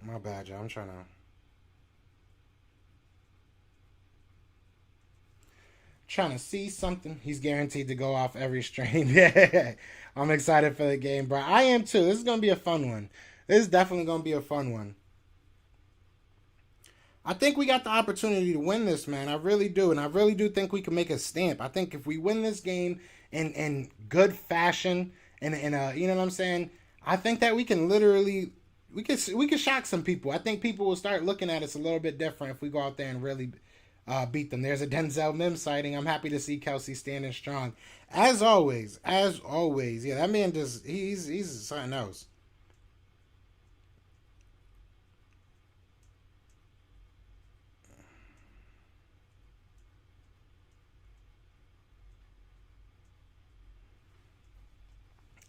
D: My bad, y'all. I'm trying to see something. He's guaranteed to go off every stream. Yeah, I'm excited for the game, bro. I am too. This is going to be a fun one. This is definitely going to be a fun one. I think we got the opportunity to win this, man. I really do. And I really do think we can make a stamp. I think if we win this game in good fashion and you know what I'm saying? I think that we can literally we could shock some people. I think people will start looking at us a little bit different if we go out there and really beat them. There's a Denzel Mims sighting. I'm happy to see Kelsey standing strong. As always. Yeah, that man he's something else.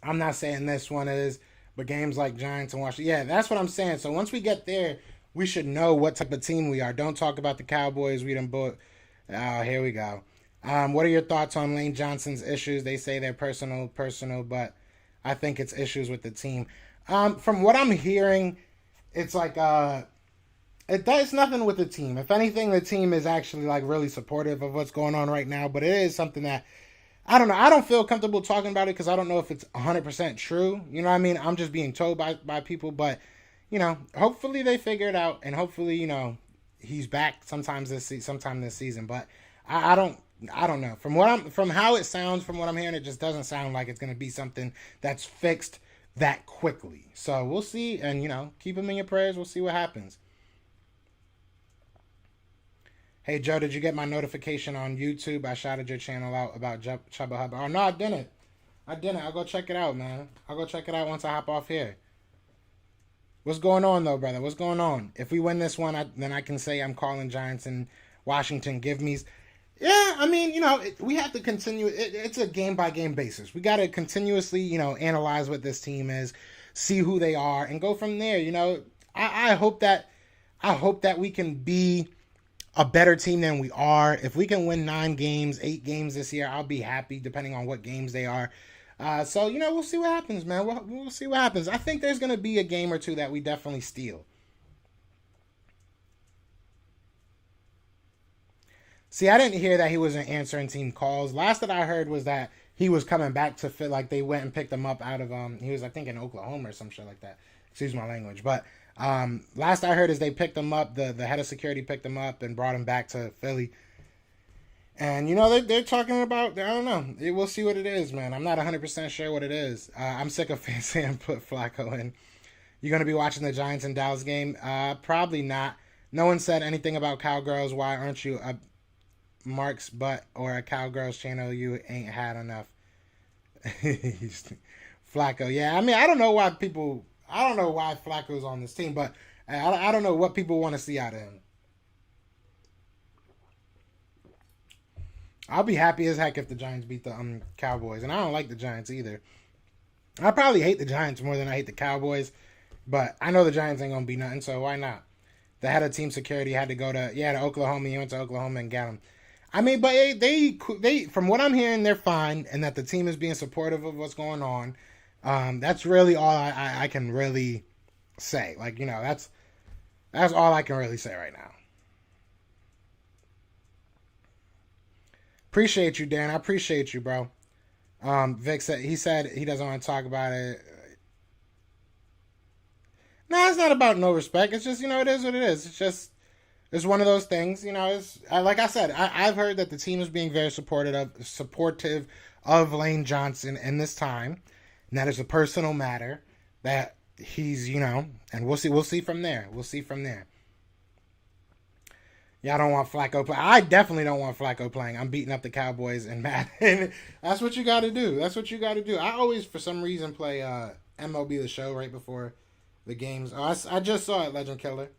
D: I'm not saying this one is, but games like Giants and Washington. Yeah, that's what I'm saying. So once we get there, we should know what type of team we are. Don't talk about the Cowboys. We done book. Here we go. What are your thoughts on Lane Johnson's issues? They say they're personal, but I think it's issues with the team. From what I'm hearing, it's like it's nothing with the team. If anything, the team is actually like really supportive of what's going on right now. But it is something that I don't know. I don't feel comfortable talking about it because I don't know if it's 100% true. You know what I mean? I'm just being told by people. But, hopefully they figure it out. And hopefully, he's back sometime this season. But I don't know. From how it sounds, from what I'm hearing, it just doesn't sound like it's going to be something that's fixed that quickly. So we'll see. And, keep him in your prayers. We'll see what happens. Hey, Joe, did you get my notification on YouTube? I shouted your channel out about Chubba Hubba. Oh, no, I didn't. I'll go check it out, man. I'll go check it out once I hop off here. What's going on, though, brother? What's going on? If we win this one, then I can say I'm calling Giants and Washington give me's. Yeah, I mean, we have to continue. It's a game-by-game basis. We got to continuously, analyze what this team is, see who they are, and go from there. I hope that we can be a better team than we are. If we can win 8 games this year, I'll be happy, depending on what games they are. So, we'll see what happens, man. We'll see what happens. I think there's going to be a game or two that we definitely steal. See, I didn't hear that he wasn't answering team calls. Last that I heard was that he was coming back to fit, like they went and picked him up out of, he was, I think, in Oklahoma or some shit like that. Excuse my language. But last I heard is they picked him up, the head of security picked him up and brought him back to Philly. And, you know, they're talking about, I don't know. We'll see what it is, man. I'm not 100% sure what it is. I'm sick of fans saying put Flacco in. You going to be watching the Giants and Dallas game? Probably not. No one said anything about Cowgirls. Why aren't you a Mark's butt or a Cowgirls channel? You ain't had enough. Flacco, yeah. I mean, I don't know why Flacco's on this team, but I don't know what people want to see out of him. I'll be happy as heck if the Giants beat the Cowboys, and I don't like the Giants either. I probably hate the Giants more than I hate the Cowboys, but I know the Giants ain't gonna be nothing, so why not? The head of team security had to go to Oklahoma. He went to Oklahoma and got him. I mean, but they from what I'm hearing, they're fine, and that the team is being supportive of what's going on. That's really all I can really say. Like, you know, that's all I can really say right now. Appreciate you, Dan. I appreciate you, bro. Vic said he doesn't want to talk about it. No, it's not about no respect. It's just, you know, it is what it is. It's one of those things, you know. It's like I said, I've heard that the team is being very supportive of Lane Johnson in this time, and that is a personal matter that he's, you know, and we'll see from there. Y'all don't want Flacco play. I definitely don't want Flacco playing. I'm beating up the Cowboys and Madden. That's what you got to do. I always, for some reason, play MLB The Show right before the games. Oh, I just saw it, Legend Killer.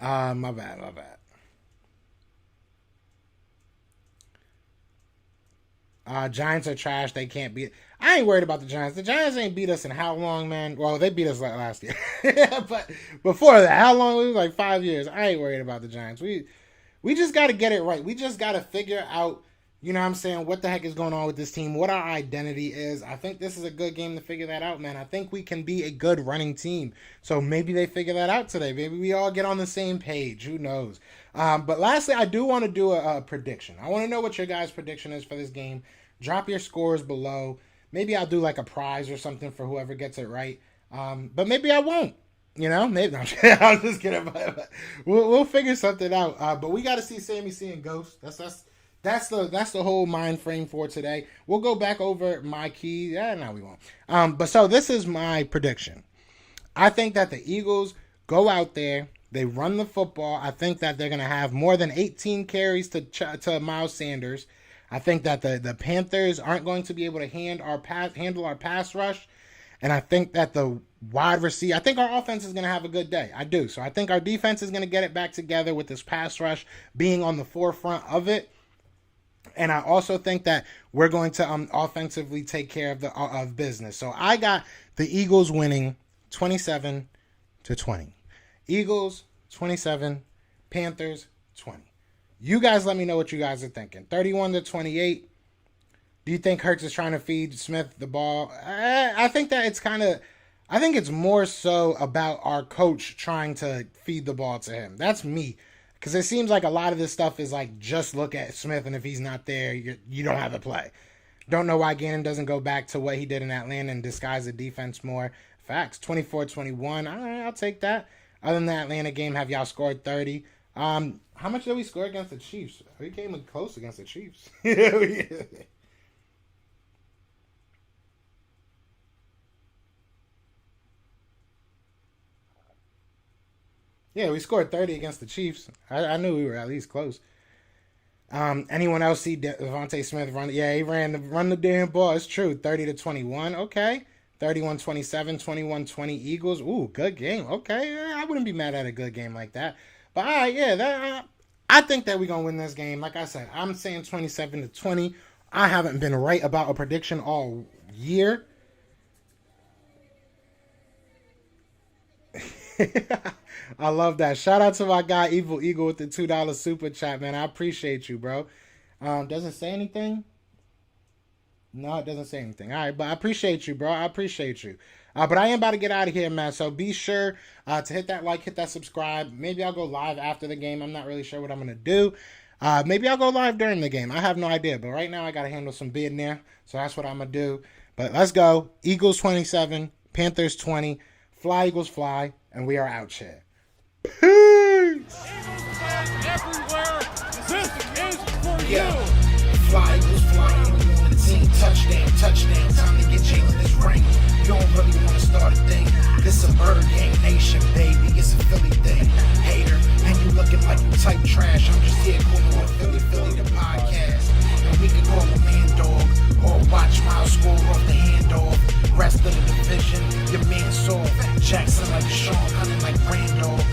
D: My bad. Giants are trash. They can't beat. I ain't worried about the Giants. The Giants ain't beat us in how long, man? Well, they beat us last year. But before that, how long? It was like 5 years. I ain't worried about the Giants. We just got to get it right. We just got to figure out, you know what I'm saying, what the heck is going on with this team, what our identity is. I think this is a good game to figure that out, man. I think we can be a good running team. So maybe they figure that out today. Maybe we all get on the same page. Who knows? But lastly, I do want to do a prediction. I want to know what your guys' prediction is for this game. Drop your scores below. Maybe I'll do like a prize or something for whoever gets it right. But maybe I won't. You know, maybe I'm just kidding. But we'll figure something out. But we got to see Sammy seeing ghosts. That's the whole mind frame for today. We'll go back over my key. Yeah, no, we won't. But so this is my prediction. I think that the Eagles go out there. They run the football. I think that they're going to have more than 18 carries to Miles Sanders. I think that the Panthers aren't going to be able to handle our pass rush. And I think that the wide receiver, I think our offense is going to have a good day. I do. So I think our defense is going to get it back together with this pass rush being on the forefront of it. And I also think that we're going to offensively take care of business. So I got the Eagles winning 27-20. Eagles 27, Panthers 20. You guys let me know what you guys are thinking. 31-28. Do you think Hurts is trying to feed Smith the ball? I think that I think it's more so about our coach trying to feed the ball to him. That's me. Because it seems like a lot of this stuff is like, just look at Smith, and if he's not there, you don't have a play. Don't know why Gannon doesn't go back to what he did in Atlanta and disguise the defense more. Facts, 24-21. I'll take that. Other than the Atlanta game, have y'all scored 30? How much did we score against the Chiefs? We came close against the Chiefs. Yeah, we scored 30 against the Chiefs. I knew we were at least close. Anyone else see Devontae Smith run? Yeah, he run the damn ball. It's true. 30-21. Okay. 31-27, 21-20 Eagles. Ooh, good game. Okay. I wouldn't be mad at a good game like that. But all right, yeah, I think that we're going to win this game. Like I said, I'm saying 27-20. I haven't been right about a prediction all year. I love that. Shout out to my guy Evil Eagle with the $2 super chat, man. I appreciate you, bro. Doesn't say anything. No, it doesn't say anything. All right, but I appreciate you, bro. I appreciate you. But I am about to get out of here, man. So be sure to hit that like, hit that subscribe. Maybe I'll go live after the game. I'm not really sure what I'm going to do. Maybe I'll go live during the game. I have no idea. But right now I got to handle some bid there. So that's what I'm going to do. But let's go. Eagles 27, Panthers 20. Fly, Eagles, fly. And we are out here. Peace!
B: Everywhere. This is for
C: Yeah.
B: you.
C: Fly, Eagles flying on the team. Touchdown, touchdown. Time to get Jalen this ring. You don't really want to start a thing. This a bird gang nation, baby. It's a Philly thing. Hater, and you looking like you type trash. I'm just here calling on Philly the podcast. And we can call a man dog or watch Miles score off the handoff. Rest of the division, your man saw Jackson like Sean, hunting like Randolph.